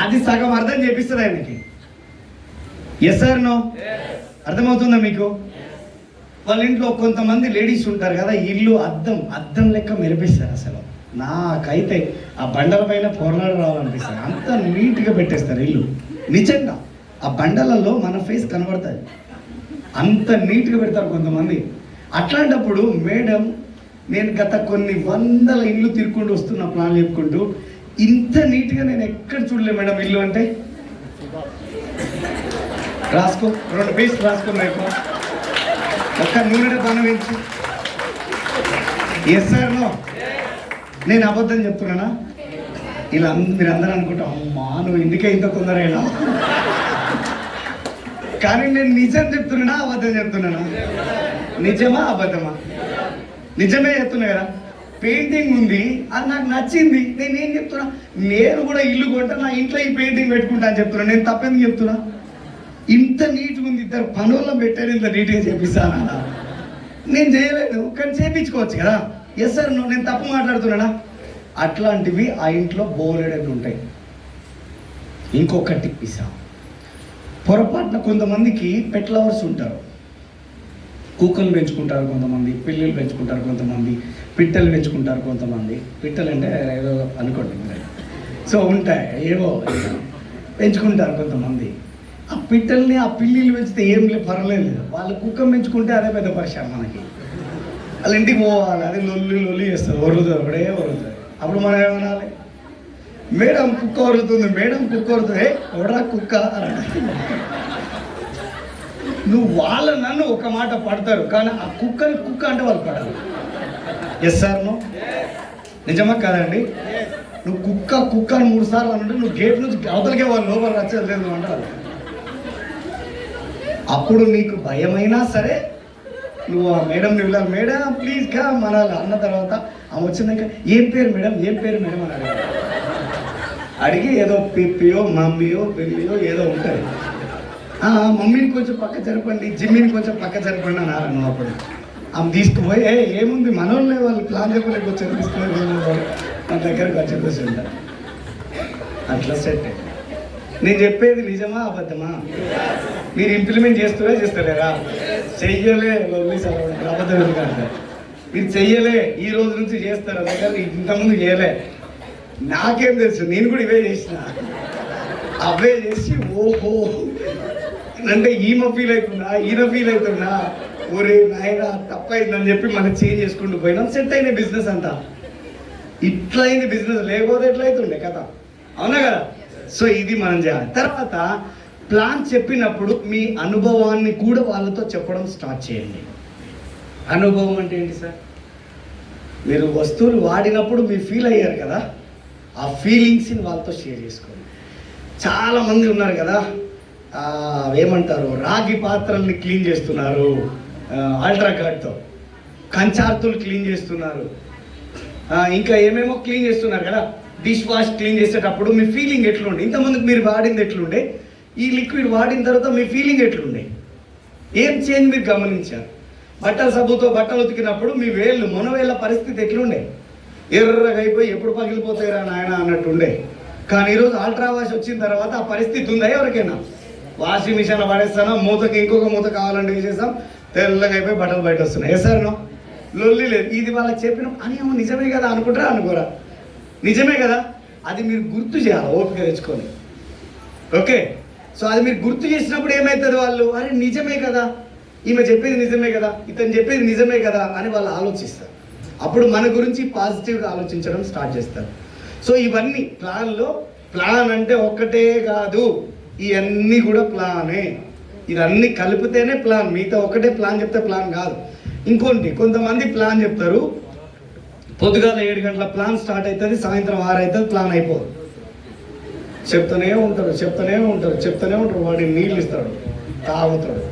అది సగం అర్థం చేపిస్తుంది ఆయనకి. ఎస్ఆర్నో అర్థమవుతుందా మీకు? వాళ్ళ ఇంట్లో కొంతమంది లేడీస్ ఉంటారు కదా, ఇల్లు అద్దం లెక్క మెరిపిస్తారు. అసలు నాకైతే ఆ బండల పైన పొరలాడు రావాలనిపిస్తుంది, అంత నీట్గా పెట్టేస్తారు ఇల్లు. నిజంగా ఆ బండలలో మన ఫేస్ కనబడుతుంది, అంత నీట్గా పెడతారు కొంతమంది. అట్లాంటప్పుడు మేడం నేను గత కొన్ని 100 ఇల్లు తిరుక్కుంటూ వస్తున్నా ప్లాన్ చెప్పుకుంటూ, ఇంత నీట్గా నేను ఎక్కడ చూడలే మేడం ఇల్లు అంటే. రాసుకో 2 పీసులు రాసుకో, రేపు ఒక్క నూనె పని వేయించు. ఎస్ఆర్నో నేను అబద్ధం చెప్తున్నానా? ఇలా మీరు అందరూ అనుకుంటా అమ్మా నువ్వు ఇందుకే ఇంత తొందర అయినా, కానీ నేను నిజం చెప్తున్నానా అబద్ధం చెప్తున్నానా? నిజమా అబద్ధమా? నిజమే చెప్తున్నా కదా. పెయింటింగ్ ఉంది, అది నాకు నచ్చింది, నేనేం చెప్తున్నా, నేను కూడా ఇల్లు కొంటా, నా ఇంట్లో ఈ పెయింటింగ్ పెట్టుకుంటా అని చెప్తున్నా. నేను తప్పేందుకు చెప్తున్నా? ఇంత నీట్గా ఉంది, 2 పనుల్లో పెట్టాను, ఇంత నీట్గా చేపిస్తానా? నేను చేయలేను, కానీ చేయించుకోవచ్చు కదా. ఎస్ఆర్నో నేను తప్పు మాట్లాడుతున్నానా? అట్లాంటివి ఆ ఇంట్లో బోలెడని ఉంటాయి. ఇంకొకటి పిసా, పొరపాటున కొంతమందికి పెట్ లవర్స్ ఉంటారు. కుక్కలు పెంచుకుంటారు కొంతమంది, పిల్లలు పెంచుకుంటారు కొంతమంది, పిట్టలు పెంచుకుంటారు కొంతమంది. పిట్టలు అంటే ఏదో అనుకోండి, సో ఉంటాయి ఏవో పెంచుకుంటారు కొంతమంది. ఆ పిట్టల్ని ఆ పిల్లిలు పెంచితే ఏం పర్వాలేదు, వాళ్ళు కుక్క పెంచుకుంటే అదే పెద్ద పరిశ్రమ మనకి. వాళ్ళ ఇంటికి పోవాలి, అది లొల్లి చేస్తారు, ఒరుతుంది, అప్పుడే ఒరుతుంది. అప్పుడు మనం ఏమనాలి? మేడం కుక్క వరుతుంది, మేడం కుక్క వరుతుంది, ఎవడా కుక్క నువ్వు వాళ్ళ నన్ను ఒక మాట పడతారు, కానీ ఆ కుక్కని కుక్క అంటే వాళ్ళు పడాలి. Yes sir no? నిజమా కాదండి? నువ్వు కుక్క కుక్క అని 3 సార్లు అంటే నువ్వు గేట్ నుంచి అవతలకే వాళ్ళు లోపల వచ్చేది లేదు అంటారు. అప్పుడు నీకు భయమైనా సరే నువ్వు ఆ మేడంని వెళ్ళాలి, మేడం ప్లీజ్ గా మనాలి అన్న తర్వాత ఆమె వచ్చినాక ఏం పేరు మేడం, ఏం పేరు మేడం అని అడిగి ఏదో పిప్పియో మమ్మీయో పిల్లియో ఏదో ఉంటుంది. మమ్మీని కొంచెం పక్క జరపండి, జిమ్మిని కొంచెం పక్క జరపండి అన్నారు. నువ్వు అప్పుడు ఆమె తీసుకుపోయి ఏముంది మనోళ్ళే వాళ్ళు ప్లాన్ చెప్పలేక వచ్చారు తీసుకుని మన దగ్గరకు వచ్చి కూర్చుంటారు. అట్లా సెట్. నేను చెప్పేది నిజమా అబద్ధమా? మీరు ఇంప్లిమెంట్ చేస్తలేరా? చెయ్యలే అబద్ధం కాదు. మీరు చెయ్యలే, ఈ రోజు నుంచి చేస్తారు. అందుకని ఇంతకుముందు చేయలే. నాకేం తెలుసు, నేను కూడా ఇవే చేసిన. అవే చేసి ఓహో అంటే ఈమె ఫీల్ అవుతున్నా, ఈయన ఫీల్ అవుతున్నా, ఒరే నాయన తప్పైందని చెప్పి మనం చేంజ్ చేసుకుంటూ పోయినాం. సెట్ అయిన బిజినెస్ అంతా ఇట్లా అయింది బిజినెస్, లేకపోతే ఎట్లా అవుతుండే కదా, అవునా కదా? సో ఇది మనం చేయాలి. తర్వాత ప్లాన్ చెప్పినప్పుడు మీ అనుభవాన్ని కూడా వాళ్ళతో చెప్పడం స్టార్ట్ చేయండి. అనుభవం అంటే ఏంటి సార్? మీరు వస్తువులు వాడినప్పుడు మీరు ఫీల్ అయ్యారు కదా, ఆ ఫీలింగ్స్ని వాళ్ళతో షేర్ చేసుకోండి. చాలామంది ఉన్నారు కదా, ఏమంటారు, రాగి పాత్రల్ని క్లీన్ చేస్తున్నారు అల్ట్రా గార్డ్తో, కంచార్తులు క్లీన్ చేస్తున్నారు, ఇంకా ఏమేమో క్లీన్ చేస్తున్నారు కదా. డిష్ వాష్ క్లీన్ చేసేటప్పుడు మీ ఫీలింగ్ ఎట్లుండే? ఇంతకుముందుకు మీరు వాడింది ఎట్లుండే, ఈ లిక్విడ్ వాడిన తర్వాత మీ ఫీలింగ్ ఎట్లుండే? ఏం చేంజ్ మీరు గమనించారు? బట్టల సబ్బుతో బట్టలు ఉతికినప్పుడు మీ వేళ్ళు మొనవేళ్ళ పరిస్థితి ఎట్లుండే? ఎర్రగా అయిపోయి ఎప్పుడు పగిలిపోతాయిరా నాయన అన్నట్టుండే. కానీ ఈరోజు అల్ట్రా వాష్ వచ్చిన తర్వాత ఆ పరిస్థితి ఉందా ఎవరికైనా? వాషింగ్ మిషన్లో పడేస్తాను, మూతకి ఇంకొక మూత కావాలంటే వేసేస్తాం, తెల్లగా అయిపోయి బట్టలు బయట వస్తున్నాయి. ఏ సార్ నో? లొల్లి లేదు. ఇది వాళ్ళకి చెప్పిన అని ఏమో నిజమే కదా అనుకుంటారా అనుకోరా? నిజమే కదా. అది మీరు గుర్తు చేయాలి, ఓపిక తెచ్చుకొని. ఓకే, సో అది మీరు గుర్తు చేసినప్పుడు ఏమవుతుంది, వాళ్ళు అరే నిజమే కదా, ఈమె చెప్పేది నిజమే కదా, ఇతను చెప్పేది నిజమే కదా అని వాళ్ళు ఆలోచిస్తారు. అప్పుడు మన గురించి పాజిటివ్గా ఆలోచించడం స్టార్ట్ చేస్తారు. సో ఇవన్నీ ప్లాన్లో, ప్లాన్ అంటే ఒక్కటే కాదు, ఇవన్నీ కూడా ప్లానే. ఇవన్నీ కలిపితేనే ప్లాన్. మిగతా ఒకటే ప్లాన్ చెప్తే ప్లాన్ కాదు. ఇంకోటి, కొంతమంది ప్లాన్ చెప్తారు, పొద్దుగాల 7 గంటల ప్లాన్ స్టార్ట్ అవుతుంది, సాయంత్రం 6 అవుతుంది, ప్లాన్ అయిపోదు. చెప్తూనే ఉంటారు. వాడిని నీళ్ళు ఇస్తాడు, తాగుతాడు,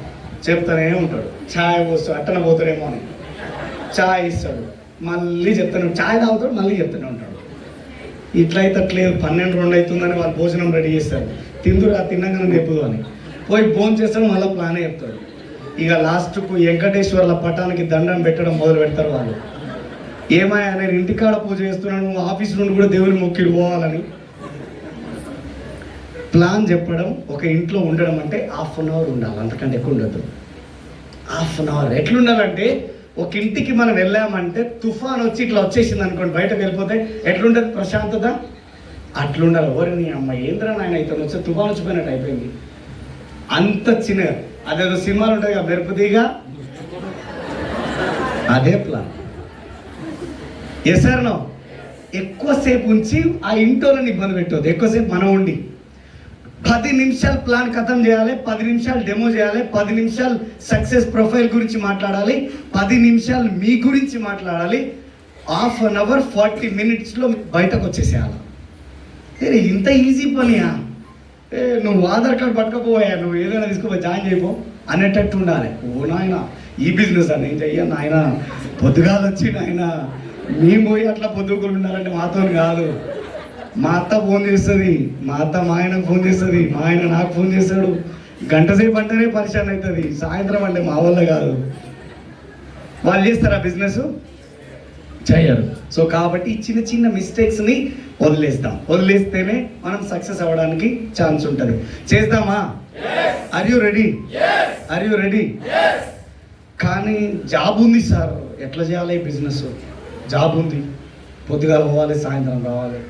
చెప్తూనే ఉంటాడు. ఛాయ్ పోస్తాడు, అట్టన పోతాడేమో అని ఛాయ్ ఇస్తాడు, మళ్ళీ చెప్తాను, ఛాయ్ తాగుతాడు, మళ్ళీ చెప్తూనే ఉంటాడు. ఇట్లయితే అట్లేదు, 12-2 అవుతుందని వాళ్ళు భోజనం రెడీ చేస్తారు, తిందురు ఆ తిన్నాగానే తెప్పుదు అని పోయి భోజనం చేస్తాడు, మళ్ళీ ప్లానే చెప్తాడు. ఇక లాస్ట్కు వెంకటేశ్వర్ల పటానికి దండం పెట్టడం మొదలు పెడతారు వాళ్ళు. ఏమాయా నేను ఇంటికాడ పూజ చేస్తున్నాను, ఆఫీస్ నుండి కూడా దేవుని మొక్కిడు పోవాలని. ప్లాన్ చెప్పడం, ఒక ఇంట్లో ఉండడం అంటే 1/2 అవర్ ఉండాలి, అంతకంటే ఎక్కువ ఉండదు. 1/2 అవర్ ఎట్లుండాలంటే, ఒక ఇంటికి మనం వెళ్ళామంటే తుఫాన్ వచ్చి ఇట్లా వచ్చేసింది అనుకోండి, బయటకు వెళ్ళిపోతే ఎట్లుంటుంది ప్రశాంతత, అట్లుండాలి. ఎవరిని అమ్మ ఏంద్రా నాయన ఇతను వచ్చి తుఫాన్ వచ్చిపోయినట్టు అయిపోయింది అంత చిన్న. అదేదో సినిమాలు ఉంటాయి కదా, మెరుపుతీగా, అదే ప్లాన్. ఎసారనో ఎక్కువసేపు ఉంచి ఆ ఇంటోళ్ళని ఇబ్బంది పెట్టవద్దు. ఎక్కువసేపు మనం ఉండి 10 నిమిషాలు ప్లాన్ ఖతం చేయాలి, 10 నిమిషాలు డెమో చేయాలి, 10 నిమిషాలు సక్సెస్ ప్రొఫైల్ గురించి మాట్లాడాలి, 10 నిమిషాలు మీ గురించి మాట్లాడాలి. 1/2 అవర్ 40 మినిట్స్లో బయటకు వచ్చేసేయాలి. ఇంత ఈజీ పనియా? నువ్వు ఆధార్ కార్డు పట్టుకపోయా, నువ్వు ఏదైనా తీసుకుపోయి జాయిన్ చేయపో అనేటట్టు ఉండాలి. ఓ నాయన ఈ బిజినెస్ అని నేను చెయ్యను నాయన, పొద్దుగాలు వచ్చి నాయన మేము పోయి అట్లా పొద్దుగులు ఉండాలంటే మాతో కాదు. మా అత్త ఫోన్ చేస్తుంది, మా అత్త మా ఆయనకు ఫోన్ చేస్తుంది, మా ఆయన నాకు ఫోన్ చేస్తాడు. గంట సేపు అంటేనే పరిశాన్ అవుతుంది, సాయంత్రం అంటే మా వల్ల కాదు. వాళ్ళు చేస్తారా బిజినెస్? చేయరు. సో కాబట్టి చిన్న చిన్న మిస్టేక్స్ని వదిలేస్తేనే మనం సక్సెస్ అవ్వడానికి ఛాన్స్ ఉంటుంది. చేద్దామా? Are you ready? కానీ జాబ్ ఉంది సార్, ఎట్లా చేయాలి బిజినెస్? జాబ్ ఉంది, పొద్దుగా పోవాలి, సాయంత్రం రావాలి.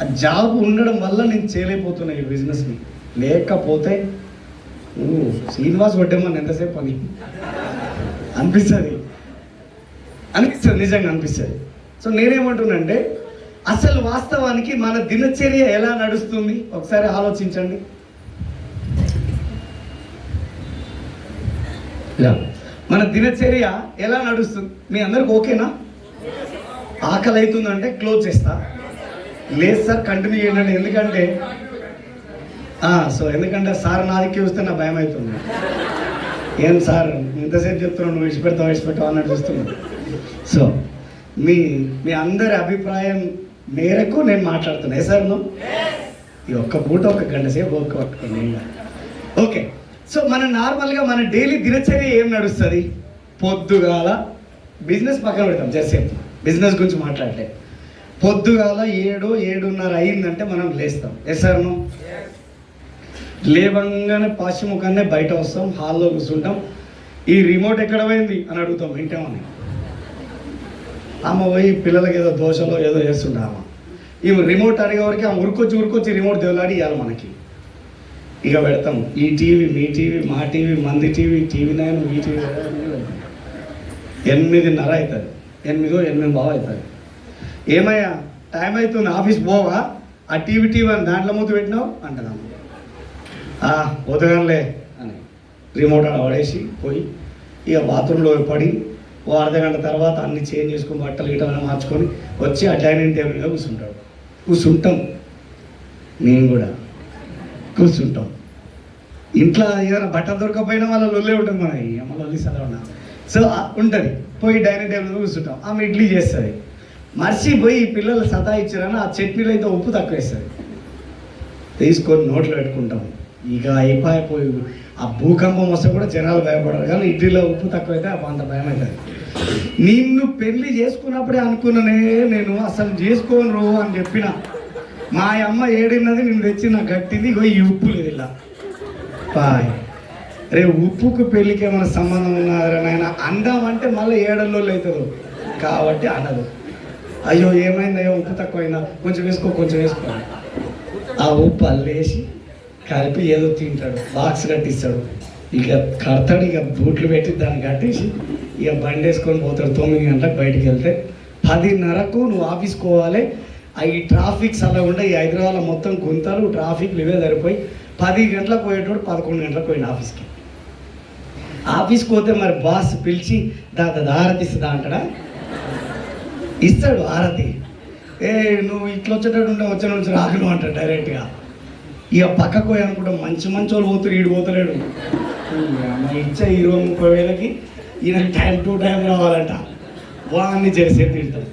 ఆ జాబ్ ఉండడం వల్ల నేను చేయలేకపోతున్నా ఈ బిజినెస్ని. లేకపోతే శ్రీనివాస్ కొట్టేమని ఎంతసేపు పని అనిపిస్తుంది, నిజంగా అనిపిస్తుంది. సో నేనేమంటున్నానంటే అసలు వాస్తవానికి మన దినచర్య ఎలా నడుస్తుంది ఒకసారి ఆలోచించండి. మన దినచర్య ఎలా నడుస్తుంది? మీ అందరికి ఓకేనా? ఆకలి అవుతుందంటే క్లోజ్ చేస్తా. లేదు సార్ కంటిన్యూ చేయండి. ఎందుకంటే ఎందుకంటే సార్ నాదికి వస్తే నా భయం అవుతుంది. ఏం సార్ ఇంతసేపు చెప్తున్నావు, నువ్వు విడిచిపెడతావు అన్నట్టు చూస్తున్నాను. సో మీ అందరి అభిప్రాయం మేరకు నేను మాట్లాడుతున్నా. సార్ ఈ ఒక్క పూట ఒక గంట సేపు ఓకే పట్టుకోండి. ఓకే. సో నార్మల్గా మన డైలీ దినచర్య ఏం నడుస్తుంది? పొద్దుగాల బిజినెస్ పక్కన పెడతాం, జరసేపు బిజినెస్ గురించి మాట్లాడితే పొద్దుగాల 7-7:30 అయిందంటే మనం లేస్తాం. సార్ లేవంగానే పాశ్చిముఖాన్నే బయట వస్తాం, హాల్లో కూర్చుంటాం. ఈ రిమోట్ ఎక్కడ పోయింది అని అడుగుతాం. వింటామని ఆమె పోయి పిల్లలకి ఏదో దోశలో ఏదో చేస్తుండే ఆమె. ఈ రిమోట్ అడిగే వరకు ఆమె ఉరుకొచ్చి రిమోట్ దేవులాడి ఇవ్వాలి మనకి. ఇక పెడతాం ఈ టీవీ, మీ టీవీ, మా టీవీ, మంది టీవీ, టీవీ 9, ఈ టీవీ. 8:30 అవుతుంది, 8-8:15 అవుతుంది. ఏమయ్యా టైం అవుతుంది, ఆఫీస్ పోవా? ఆ టీవీ అని దాంట్లో మూత పెట్టినావు అంటున్నాము. పోతగానే అని రిమోట్ పడేసి పోయి ఇక బాత్రూంలో పడి ఓ అర్ధగంట తర్వాత అన్ని చేంజ్ చేసుకుని బట్టలు గిట్టని మార్చుకొని వచ్చి ఆ డైనింగ్ టేబుల్ మీద కూర్చుంటాం. మేము కూడా కూర్చుంటాం. ఇంట్లో ఏదైనా బట్టలు దొరకపోయినా వాళ్ళ లొల్లే ఉంటుంది, మన లొల్లి చదవడం. సో ఉంటుంది. పోయి డైనింగ్ టేబుల్ మీద కూర్చుంటాం. ఆమె ఇడ్లీ చేస్తుంది. మర్చిపోయి పిల్లలు సతాయిచ్చారని ఆ చట్నీలో అయితే ఉప్పు తక్కువ వేస్తుంది. తీసుకొని నోట్లో పెట్టుకుంటాం. ఇక అయిపోయి ఆ భూకంపం వస్తే కూడా జనాలు భయపడరు, కానీ ఇడ్లీలో ఉప్పు తక్కువైతే అంత భయం అవుతుంది. నిన్ను పెళ్లి చేసుకున్నప్పుడే అనుకున్నానే నేను అసలు చేసుకోను అని చెప్పిన. మా అమ్మ ఏడిన్నది నేను తెచ్చిన గట్టిది ఈ ఉప్పు లేదు ఇలా బాయ్. రే ఉప్పుకు పెళ్ళికి ఏమైనా సంబంధం ఉన్నారా నాయన అందామంటే మళ్ళీ ఏడల్లోళ్ళు అవుతుంది కాబట్టి అనదు. అయ్యో ఏమైందయ్యో ఉప్పు తక్కువైందా, కొంచెం వేసుకో. ఆ ఉప్పు అల్లేసి కలిపి ఏదో తింటాడు, బాక్స్ కట్టిస్తాడు. ఇక కడతాడు, ఇక బూట్లు పెట్టి దాన్ని కట్టేసి ఇక బండి వేసుకొని పోతాడు. 9 గంటలకు బయటికి వెళ్తే 10:30కు నువ్వు ఆఫీస్కి పోవాలి. ఈ ట్రాఫిక్స్ అలా ఉండే ఈ హైదరాబాద్లో మొత్తం గుంతలు ట్రాఫిక్లు ఇవే సరిపోయి 10 గంటలకు పోయేటోడు 11 గంటలకు పోయింది ఆఫీస్కి. ఆఫీస్కి పోతే మరి బాస్ పిలిచి ఆరతి ఇస్తుందా అంటాడా? ఇస్తాడు ఆరతి. నువ్వు ఇట్లా వచ్చేటట్టు వచ్చిన నుంచి రాకును అంటాడు డైరెక్ట్గా. ఇక పక్కకు పోయి అనుకుంటాం మంచి వాళ్ళు పోతారు, ఈడు పోతలేడు. ఇచ్చే 20-30 ఈయన టైం టు టైం రావాలంట. వాడిని చేసేది తింటారు.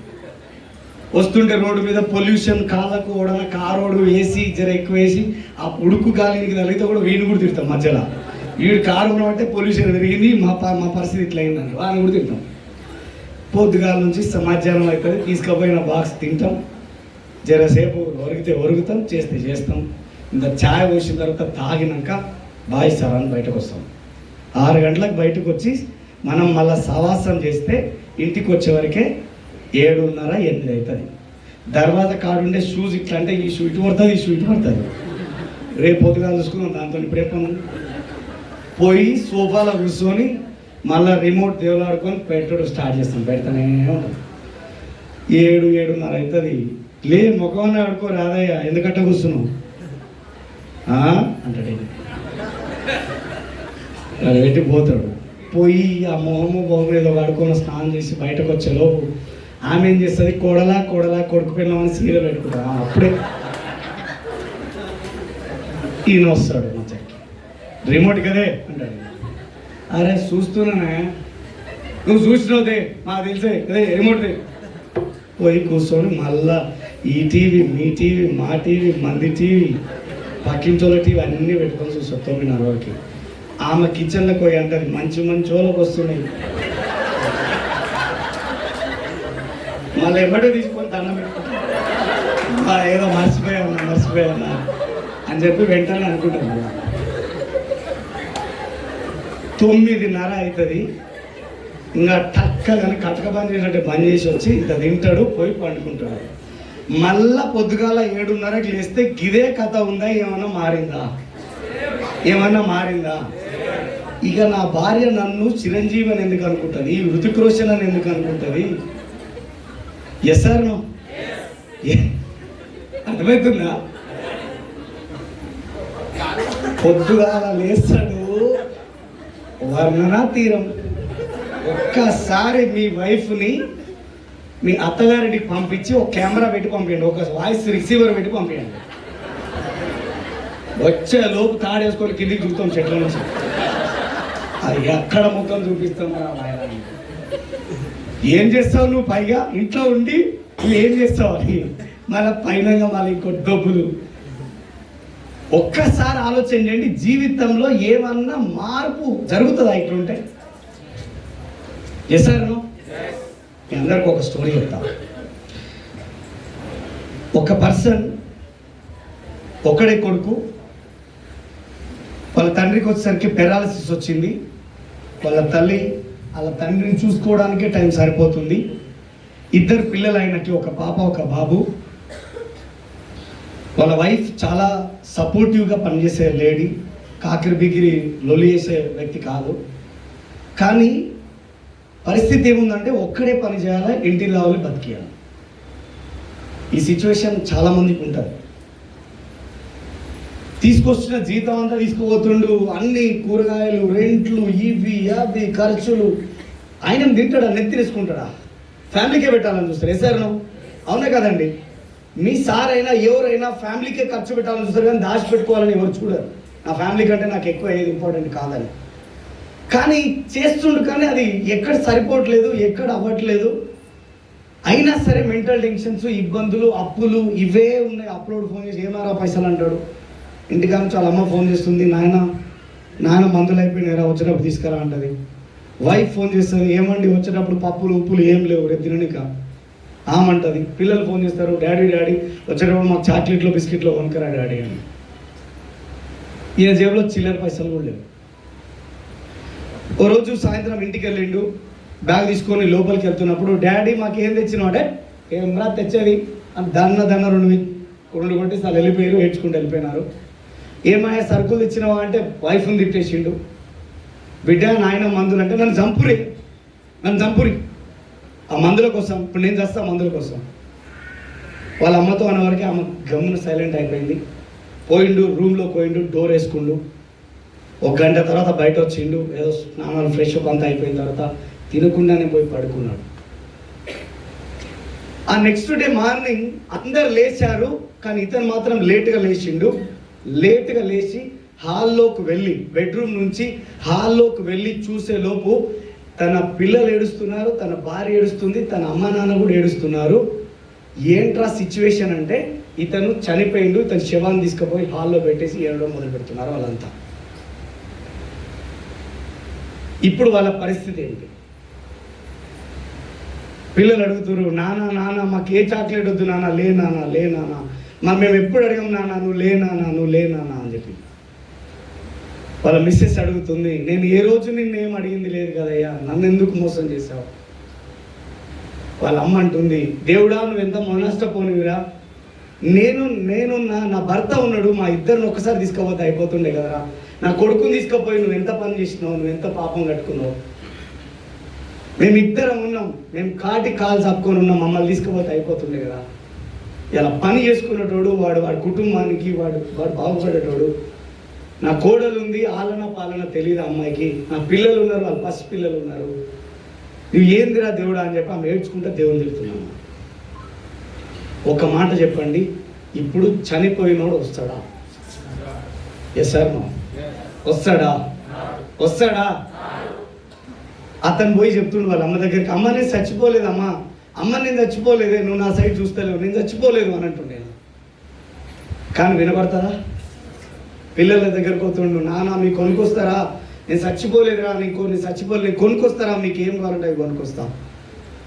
వస్తుంటే రోడ్డు మీద పొల్యూషన్, కాళ్ళకు ఓడన కారోడు వేసి జర ఎక్కువ వేసి ఆ ఉడుకు గాలికి తగిలితే కూడా వీడిని కూడా తిడతాం మధ్యలో. వీడు కారు ఉన్నట్టే పొల్యూషన్ పెరిగింది, మా పరిస్థితి ఇట్లా అయిందని వాడిని కూడా తింటాం. పొద్దుగాల నుంచి మధ్యాహ్నం అవుతుంది, తీసుకుపోయిన బాక్స్ తింటాం. జరసేపు ఒరుగుతాం, చేస్తాం. ఇంత ఛాయ్ పోసిన తర్వాత తాగినాక బాయ్ సార్ అని బయటకు వస్తాం. 6 గంటలకు బయటకు వచ్చి మనం మళ్ళీ సవాసం చేస్తే ఇంటికి వచ్చేవరకే 7:30-8 అవుతుంది. తర్వాత కాడుండే షూస్ ఇట్లా అంటే ఈ షూ ఇటు పడుతుంది, ఈ షూ ఇటు పడుతుంది. రేపు పొద్దుగా చూసుకున్నాం దాంతో. ఇప్పుడే పోయి సోఫాలో కూర్చొని మళ్ళీ రిమోట్ దేవులాడుకొని పెట్టడం స్టార్ట్ చేస్తాం. పెడతానే ఉంటాం. 7-7:30 అవుతుంది. ముఖం ఆడుకో రాదయ్యా, ఎందుకంటే కూర్చున్నావు అంటాడు. అది పెట్టి పోతాడు. పోయి ఆ మొహం ఏదో కడుకొని స్నానం చేసి బయటకు వచ్చేలోపు ఆమె ఏం చేస్తుంది, కోడలా కొడుకు పిల్లమని సీరియల్ పెట్టుకుంటా. అప్పుడే ఈయన వస్తాడు మచ్చకి. రిమోట్ కదే అంటాడు. అరే చూస్తున్నానే, నువ్వు చూసినవుదే మాకు తెలిసే అదే రిమోట్దే. పోయి కూర్చొని మళ్ళా ఈ టీవీ, మీ టీవీ, మా టీవీ, మంది టీవీ, పక్కించోళ్ళ టీవీ అన్నీ పెట్టుకొని చూస్తాం 9:30 వరకు. ఆమె కిచెన్లోకి పోయి అంటారు మంచి వాళ్ళకి వస్తున్నాయి. మళ్ళీ ఎవడో తీసుకొని దండం పెట్టుకుంటా, ఏదో మర్చిపోయా అని చెప్పి వెంటనే అనుకుంటాను. 9:30 అవుతుంది. ఇంకా టక్క కానీ కటక బంద్ చేసినట్టే బంద్ చేసి వచ్చి ఇంత తింటాడు, పోయి పండుకుంటాడు. మళ్ళా పొద్దుగాల 7:30కి లేస్తే గిదే కథ ఉందా, ఏమన్నా మారిందా? ఇక నా భార్య నన్ను చిరంజీవి అని ఎందుకు అనుకుంటుంది, హృతిక్ రోషన్ అని ఎందుకు అనుకుంటుంది? ఎస్ సార్ నో అర్థమవుతుందా? పొద్దుగా లేస్తాడు, వర్ణనా తీరం. ఒక్కసారి మీ వైఫ్ని మీ అత్తగారికి పంపించి ఒక కెమెరా పెట్టి పంపించండి, ఒక వాయిస్ రిసీవర్ పెట్టి పంపించండి. వచ్చే లోపు తాడేసుకొని కిందికి దిగుతాం చెట్ల నుంచి. అది ఎక్కడ ముఖం చూపిస్తాం మరి. ఏం చేస్తావు నువ్వు? పైగా ఇంట్లో ఉండి నువ్వు ఏం చేస్తావు అని మళ్ళీ పైన మళ్ళీ ఇంకో డబ్బులు. ఒక్కసారి ఆలోచన చేయండి, జీవితంలో ఏమన్నా మార్పు జరుగుతుందా ఇట్లుంటే? చేశారు? మీ అందరికి ఒక స్టోరీ చెప్తా. ఒక పర్సన్ ఒకడే కొడుకు, వాళ్ళ తండ్రికి వచ్చేసరికి పెరాలసిస్ వచ్చింది. వాళ్ళ తల్లి వాళ్ళ తండ్రిని చూసుకోవడానికే టైం సరిపోతుంది. ఇద్దరు పిల్లలు అయినట్టు, ఒక పాప ఒక బాబు. వాళ్ళ వైఫ్ చాలా సపోర్టివ్గా పనిచేసే లేడీ, కాకిరి బిగిరి లొలి చేసే వ్యక్తి కాదు. కానీ పరిస్థితి ఏముందంటే ఒక్కడే పని చేయాలి, ఇంటి లావులు బతికేయాలి. ఈ సిచ్యువేషన్ చాలామందికి ఉంటుంది. తీసుకొచ్చిన జీతం అంతా తీసుకుపోతుండు, అన్ని కూరగాయలు, రెంట్లు, ఇవి అవి ఖర్చులు. ఆయన తింటాడా? నెత్తిరేసుకుంటాడా? ఫ్యామిలీకే పెట్టాలని చూస్తారు. ఎసారు అవునే కదండి? మీ సార్ అయినా ఎవరైనా ఫ్యామిలీకే ఖర్చు పెట్టాలని చూస్తారు, కానీ దాచి పెట్టుకోవాలని ఎవరు చూడరు. నా ఫ్యామిలీ కంటే నాకు ఎక్కువ ఏది ఇంపార్టెంట్ కాదని. కానీ చేస్తుండు, కానీ అది ఎక్కడ సరిపోవట్లేదు, ఎక్కడ అవ్వట్లేదు. అయినా సరే మెంటల్ టెన్షన్స్, ఇబ్బందులు, అప్పులు ఇవే ఉన్నాయి. అప్లోడ్ ఫోన్ చేసి ఏమారా పైసలు అంటాడు. ఇంటికా నుంచి వాళ్ళ అమ్మ ఫోన్ చేస్తుంది, నాయన మందులు అయిపోయినారా, వచ్చేటప్పుడు తీసుకురా అంటది. వైఫ్ ఫోన్ చేస్తుంది, ఏమండి వచ్చేటప్పుడు పప్పులు ఉప్పులు ఏం లేవు, రేపు తిననిక ఆమంటది. పిల్లలు ఫోన్ చేస్తారు, డాడీ వచ్చేటప్పుడు మాకు చాక్లెట్లు బిస్కెట్లు కొనుక్కరా డాడీ అని. ఈయన జేబులో చిల్లర పైసలు కూడా లేవు. ఓ రోజు సాయంత్రం ఇంటికి వెళ్ళిండు, బ్యాగ్ తీసుకొని లోపలికి వెళ్తున్నప్పుడు, డాడీ మాకు ఏం తెచ్చినావు అంటే, ఏమరా తెచ్చేది అని దన్న రెండు కొట్టి వాళ్ళు వెళ్ళిపోయారు, ఏడ్చుకుంటూ వెళ్ళిపోయినారు. ఏమయ్యా సరుకులు తెచ్చినావా అంటే వైఫ్ని తిట్టేసిండు. బిడ్డ నాయన మందులు అంటే నన్ను చంపురి ఆ మందుల కోసం. ఇప్పుడు నేను చేస్తా మందుల కోసం. వాళ్ళ అమ్మతో అనేవరకు ఆమె గమ్మున సైలెంట్ అయిపోయింది. పోయిండు, రూమ్లో పోయిండు, డోర్ వేసుకుండు. ఒక గంట తర్వాత బయట వచ్చిండు, ఏదో స్నానాలు ఫ్రెష్ అప్ అంతా అయిపోయిన తర్వాత తినకుండానే పోయి పడుకున్నాడు. ఆ నెక్స్ట్ డే మార్నింగ్ అందరు లేచారు, కానీ ఇతను మాత్రం లేట్గా లేచిండు. లేట్గా లేచి హాల్లోకి వెళ్ళి, బెడ్రూమ్ నుంచి హాల్లోకి వెళ్ళి చూసే లోపు తన పిల్లలు ఏడుస్తున్నారు, తన భార్య ఏడుస్తుంది, తన అమ్మ నాన్న కూడా ఏడుస్తున్నారు. ఏంట్రా సిచ్యువేషన్ అంటే, ఇతను చనిపోయిండు, ఇతను శవాన్ని తీసుకుపోయి హాల్లో పెట్టేసి ఏడవడం మొదలు పెడుతున్నారు వాళ్ళంతా. ఇప్పుడు వాళ్ళ పరిస్థితి ఏంటి? పిల్లలు అడుగుతున్నారు, నాన్న మాకు ఏ చాక్లెట్ వద్దు నాన్న, లే నాన్న మరి మేము ఎప్పుడు అడిగాం నాన్న, నువ్వు లే నాన్న అని చెప్పి. వాళ్ళ మిస్సెస్ అడుగుతుంది, నేను ఏ రోజు నిన్నేం అడిగింది లేదు కదయ్యా, నన్ను ఎందుకు మోసం చేశావు? వాళ్ళ అమ్మ అంటుంది, దేవుడా నువ్వు ఎంత నష్టపోనివిరా, నేను నా భర్త ఉన్నాడు, మా ఇద్దరిని ఒక్కసారి తీసుకుపోతే అయిపోతుండే కదరా, నా కొడుకుని తీసుకుపోయి నువ్వు ఎంత పని చేసినావు, నువ్వు ఎంత పాపం కట్టుకున్నావు, మేమిద్దరం ఉన్నాం, మేము కాలు చాపుకొని ఉన్నాం, మమ్మల్ని తీసుకుపోతే అయిపోతుండే కదా. ఇలా పని చేసుకునేటోడు వాడి కుటుంబానికి వాడు బాగుపడేటోడు. నా కోడలు ఉంది, ఆలన పాలన తెలియదు అమ్మాయికి, నా పిల్లలు ఉన్నారు, వాళ్ళ పసి పిల్లలు ఉన్నారు, నువ్వు ఏందిరా దేవుడా అని చెప్పి ఆమె ఏడ్చుకుంటా దేవుని తిడుతున్నాను. ఒక మాట చెప్పండి, ఇప్పుడు చనిపోయినోడు వస్తాడా? Yes sir no? వస్తాడా? అతను పోయి చెప్తుండు వాళ్ళ అమ్మ దగ్గరికి, అమ్మ నేను చచ్చిపోలేదమ్మా, నేను చచ్చిపోలేదే, నువ్వు నా సైడ్ చూస్తలేవు, నేను చచ్చిపోలేదు అని అంటుండే. కానీ వినపడతారా? పిల్లల దగ్గరకు పోతుండు, నాన్న మీకు కొనుక్కొస్తారా, నేను చచ్చిపోలేదురా, నేను చచ్చిపోలేదు, కొనుక్కొస్తారా, మీకు ఏం కావాలంటే అవి కొనుక్కొస్తాం.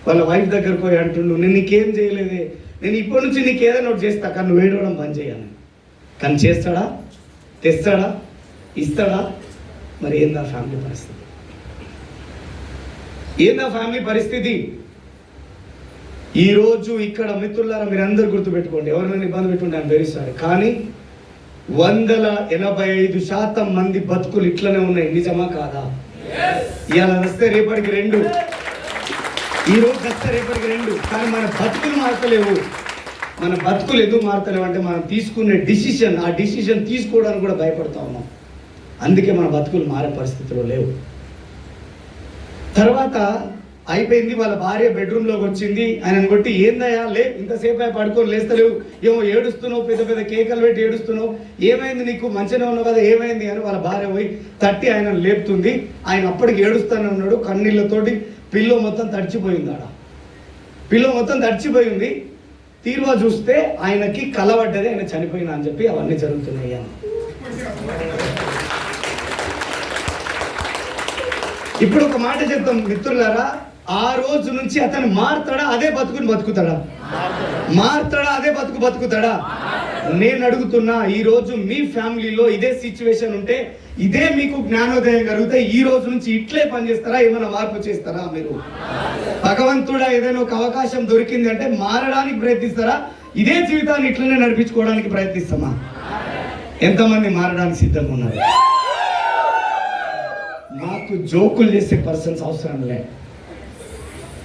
వాళ్ళ వైఫ్ దగ్గరకు పోయి అంటుండు, నేను నీకేం చేయలేదే, నేను ఇప్పటి నుంచి నీకు ఏదైనా ఒకటి చేస్తా, కానీ నువ్వు ఏడవడం బంద్ చేయాలి. కానీ చేస్తాడా? తెస్తాడా? ఇస్తాడా? మరి ఏందా ఫ్యామిలీ పరిస్థితి? ఈరోజు ఇక్కడ మిత్రులారా మీరు అందరూ గుర్తుపెట్టుకోండి, ఎవరినైనా ఇబ్బంది పెట్టుకుంటే ఐఎమ్ వెరీ సారీ, కానీ 185% మంది బతుకులు ఇట్లనే ఉన్నాయి. నిజమా కాదా? ఇవాళ వస్తే రేపటికి 2, 2 కానీ మన బతుకులు మారతలేవు. 185% మంది బతుకులు ఇట్లనే ఉన్నాయి. నిజమా కాదా? ఇవాళ వస్తే రేపటికి 2, 2 కానీ మన బతుకులు మారతలేవు. 185% మంది బతుకులు ఇట్లనే ఉన్నాయి. నిజమా కాదా? ఇవాళ వస్తే రేపటికి 2, 2 కానీ మన బతుకులు మారతలేవు. మన బతుకులు ఎందుకు మారుతున్నాం అంటే మనం తీసుకునే డిసిషన్, ఆ డిసిషన్ తీసుకోవడానికి కూడా భయపడతా ఉన్నాం. అందుకే మన బతుకులు మారే పరిస్థితిలో లేవు. తర్వాత అయిపోయింది, వాళ్ళ భార్య బెడ్రూమ్లోకి వచ్చింది, ఆయన కొట్టి ఏందయ్యా లే ఇంతసేపు అయి పడుకొని లేస్తలేవు, ఏమో ఏడుస్తున్నావు, పెద్ద పెద్ద కేకలు పెట్టి ఏడుస్తున్నావు, ఏమైంది నీకు, మంచిగా ఉన్నావు కదా ఏమైంది అని వాళ్ళ భార్య పోయి తట్టి ఆయన లేపుతుంది. ఆయన అప్పటికి ఏడుస్తూనే ఉన్నాడు, కన్నీళ్ళతోటి. పిల్లో మొత్తం తడిచిపోయింది, పిల్లో మొత్తం తడిచిపోయింది. తీరువా చూస్తే ఆయనకి కలవడ్డది, ఆయన చనిపోయినా అని చెప్పి అవన్నీ జరుగుతున్నాయి. ఇప్పుడు ఒక మాట చెప్తాం మిత్రులారా, ఆ రోజు నుంచి అతను మారుతాడా అదే బతుకుని బతుకుతాడా? మారుతాడా అదే బతుకు బతుకుతాడా? నేను అడుగుతున్నా, ఈ రోజు మీ ఫ్యామిలీలో ఇదే సిచ్యువేషన్ ఉంటే, ఇదే మీకు జ్ఞానోదయం కలిగితే ఈ రోజు నుంచి ఇట్లే పనిచేస్తారా, ఏమైనా మార్పు చేస్తారా? మీరు భగవంతుడా ఏదైనా ఒక అవకాశం దొరికింది అంటే మారడానికి ప్రయత్నిస్తారా? ఇదే జీవితాన్ని ఇట్లనే నడిపించుకోవడానికి ప్రయత్నిస్తామా? ఎంతమంది మారడానికి సిద్ధంగా ఉన్నారు? మాకు జోకులు చేసే పర్సన్స్ అవసరం లే,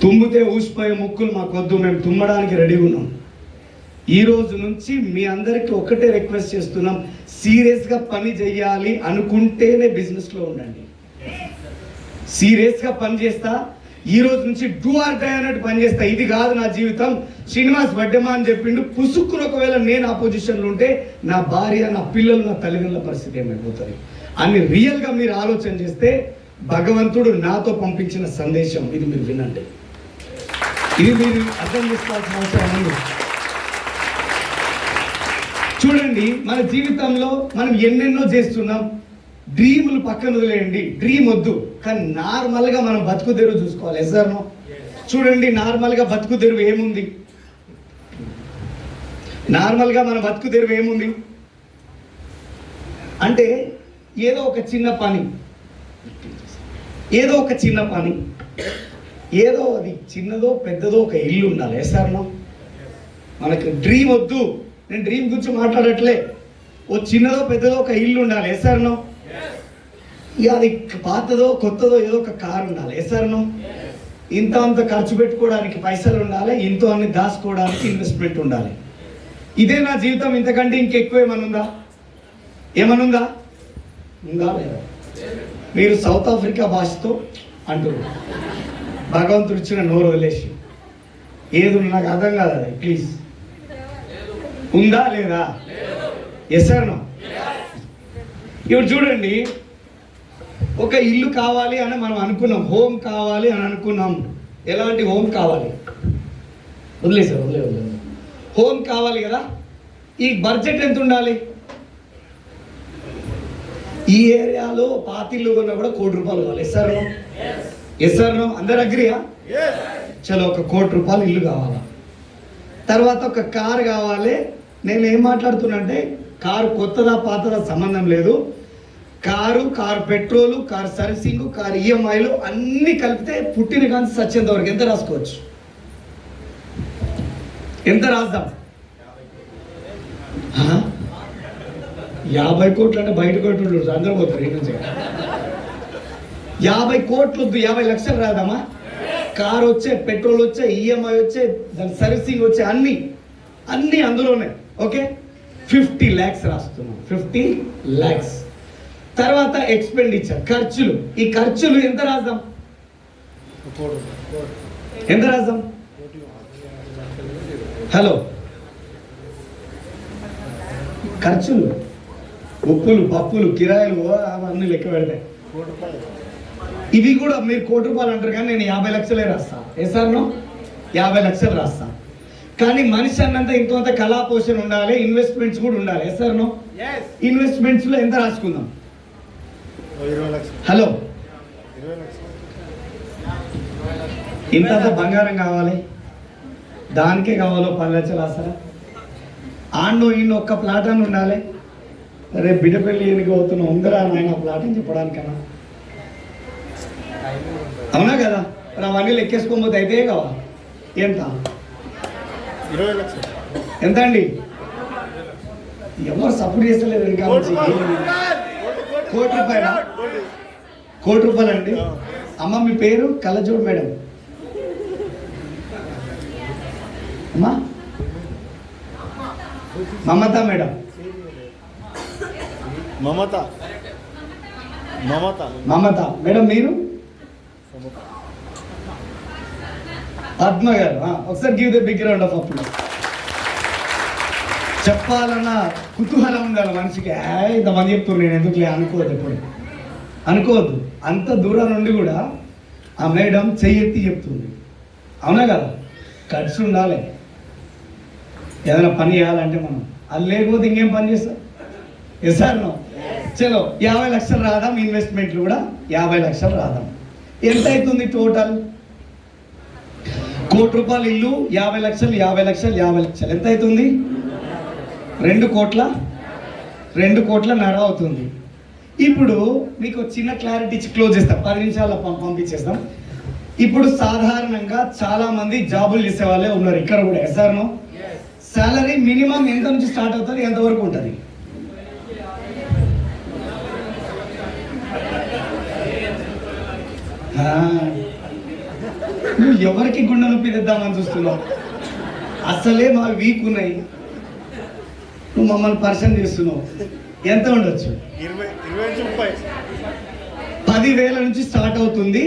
తుమ్మితే ఊసిపోయే ముక్కులు మాకు వద్దు, మేము తుమ్మడానికి రెడీగా ఉన్నాం. ఈ రోజు నుంచి మీ అందరికీ ఒకటే రిక్వెస్ట్ చేస్తున్నాం, సీరియస్గా పని చేయాలి అనుకుంటేనే బిజినెస్లో ఉండండి. సీరియస్గా పని చేస్తా, ఈ రోజు నుంచి డూ ఆర్ డై అన్నట్టు పని చేస్తా, ఇది కాదు నా జీవితం, శ్రీనివాస్ వడ్డెమా అని చెప్పిండు, పుసుక్కును ఒకవేళ నేను ఆ పొజిషన్లో ఉంటే నా భార్య, నా పిల్లలు, నా తల్లిదండ్రుల పరిస్థితి ఏమైపోతుంది అని రియల్గా మీరు ఆలోచన చేస్తే, భగవంతుడు నాతో పంపించిన సందేశం ఇది, మీరు వినండి. ఇది మీరు అర్థం చేసుకోవాల్సిన అవసరం ఉంది. చూడండి, మన జీవితంలో మనం ఎన్నెన్నో చేస్తున్నాం. డ్రీములు పక్కన వదిలేయండి, డ్రీమ్ వద్దు, కానీ నార్మల్గా మనం బతుకు తెరువు చూసుకోవాలి. ఎస్ఆర్నో? చూడండి, నార్మల్గా బతుకు తెరువు ఏముంది? నార్మల్గా మన బతుకు తెరువు ఏముంది అంటే, ఏదో ఒక చిన్న పని, ఏదో ఒక చిన్న పని, ఏదో అది చిన్నదో పెద్దదో ఒక ఇల్లు ఉండాలి. ఎస్ఆర్నో? మనకి డ్రీమ్ వద్దు, నేను డ్రీమ్ గురించి మాట్లాడట్లే, ఓ చిన్నదో పెద్దదో ఒక ఇల్లు ఉండాలి. ఎస్ఆర్నో? ఇక అది పాతదో కొత్తదో ఏదో ఒక కారు ఉండాలి. ఎస్ఆర్నో? ఇంత అంత ఖర్చు పెట్టుకోవడానికి పైసలు ఉండాలి, ఇంతో అన్ని దాచుకోవడానికి ఇన్వెస్ట్మెంట్ ఉండాలి. ఇదే నా జీవితం, ఇంతకంటే ఇంకెక్కువ ఏమనుందా? ఏమనుందా? ఉందా లేదా? మీరు సౌత్ ఆఫ్రికా భాషతో అంటారు, భగవంతుడు ఇచ్చిన నోరు వదిలేసి ఏది నాకు అర్థం కాదు, అది ప్లీజ్ ఉందా లేదా? ఎస్ఆర్నో? ఇప్పుడు చూడండి, ఒక ఇల్లు కావాలి అని మనం అనుకున్నాం, హోమ్ కావాలి అని అనుకున్నాం. ఎలాంటి హోమ్ కావాలి? వదిలేసారు, వదిలేదు, హోమ్ కావాలి కదా. ఈ బడ్జెట్ ఎంత ఉండాలి? ఈ ఏరియాలో పాతిల్లు కొన్నా కూడా ₹1,00,00,000 కావాలి. ఎస్ఆర్నో? ఎస్ఆర్నో? అందరు అగ్రియా? చలో, ₹1,00,00,000 ఇల్లు కావాలా? తర్వాత ఒక కారు కావాలి. నేను ఏం మాట్లాడుతున్నా అంటే, కారు కొత్తదా పాతదా సంబంధం లేదు, car petrol, car servicing, car ఈఎంఐలు అన్నీ కలిపితే పుట్టిన కానీ సచ్చేంత వరకు ఎంత రాసుకోవచ్చు? ఎంత రాద్దాం? 50 కోట్లు అంటే బయట కోట్లు అందరూ పోతారు. ఈ నుంచి 50 కోట్లు వద్దు, 50 లక్షలు రాదామా? కారు వచ్చే, పెట్రోల్ వచ్చే, ఈఎంఐ వచ్చే, దాని సర్వీసింగ్ వచ్చే, అన్నీ అందులోనే. ఓకే, 50 lakhs రాస్తున్నాం. 50 lakhs. తర్వాత ఎక్స్పెండిచర్, ఖర్చులు. ఈ ఖర్చులు ఎంత రాద్దాం? ఎంత రాద్దాం? హలో, ఖర్చులు, ఉప్పులు, పప్పులు, కిరాయిలు అవన్నీ లెక్క పెడతాయి. ఇవి కూడా మీరు ₹1,00,00,000 అంటారు, కానీ నేను 50 లక్షలే రాస్తా. ఎస్ఆర్నో? 50 లక్షలు రాస్తా. కానీ మనిషి అన్నంత ఇంత కళా పోషణ ఉండాలి, ఇన్వెస్ట్మెంట్స్ కూడా ఉండాలి. ఎస్ఆర్నో? ఇన్వెస్ట్మెంట్స్ లో ఎంత రాసుకుందాం? హలో, ఇంత బంగారం కావాలి, దానికే కావాలో 10 లక్షలు రాస్తారా? ఆన్నో ఈయన ఒక్క ప్లాట్ అని ఉండాలి. రేపు బిడ్డపల్లి ఎన్నిక అవుతున్నా ఉందరా నాయన ప్లాట్ అని చెప్పడానికన్నా, అవునా కదా? మరి అవన్నీ లెక్కేసుకోకపోతే అయితే కావాలి. ఎంత? 20 లక్షలు. ఎంత అండి? ఎవరు సపోర్ట్ చేస్తలేదు. ఇంకా ₹1,00,00,000. ₹1,00,00,000 అండి. అమ్మ మీ పేరు? కళ్ళజోడు మేడం. అమ్మా మమత మేడం. మమత మమత మమత మేడం. మీరు పద్మ గారు. ఒకసారి give the big round of applause. చెప్పాలన్న కుతూహలం ఉండాలి మనిషికి. ఇంతమంది చెప్తున్నారు, నేను ఎందుకులే అనుకోవద్దు, ఎప్పుడు అనుకోవద్దు. అంత దూరం నుండి కూడా ఆ మేడం చెయ్యెత్తి చెప్తుంది. అవునా కదా? ఖర్చు ఉండాలి ఏదైనా పని చేయాలంటే. మనం అది లేకపోతే ఇంకేం పని చేస్తాం? Yes sir no? చలో 50 లక్షలు రాదాం. ఇన్వెస్ట్మెంట్లు కూడా 50 లక్షలు రాదాం. ఎంత అవుతుంది టోటల్? ₹1 కోటి ఇల్లు, 50 లక్షలు 50 లక్షలు 50 లక్షలు ఎంత అవుతుంది? 2 కోట్ల 2 కోట్లన్నర అవుతుంది. ఇప్పుడు మీకు చిన్న క్లారిటీ ఇచ్చి క్లోజ్ చేస్తాం. 10 నిమిషాల్లో పంపించేస్తాం. ఇప్పుడు సాధారణంగా చాలా మంది జాబులు చేసే వాళ్ళే ఉన్నారు ఇక్కడ కూడా. SR no? సాలరీ మినిమం ఎంత నుంచి స్టార్ట్ అవుతుంది, ఎంతవరకు ఉంటుంది? నువ్వు ఎవరికి గుండె నొప్పి తెద్దామని చూస్తున్నావు? అసలే మా వీక్ ఉన్నాయి, నువ్వు మమ్మల్ని పరిచయం చేస్తున్నావు. ఎంత ఉండొచ్చు? 10,000 నుంచి స్టార్ట్ అవుతుంది.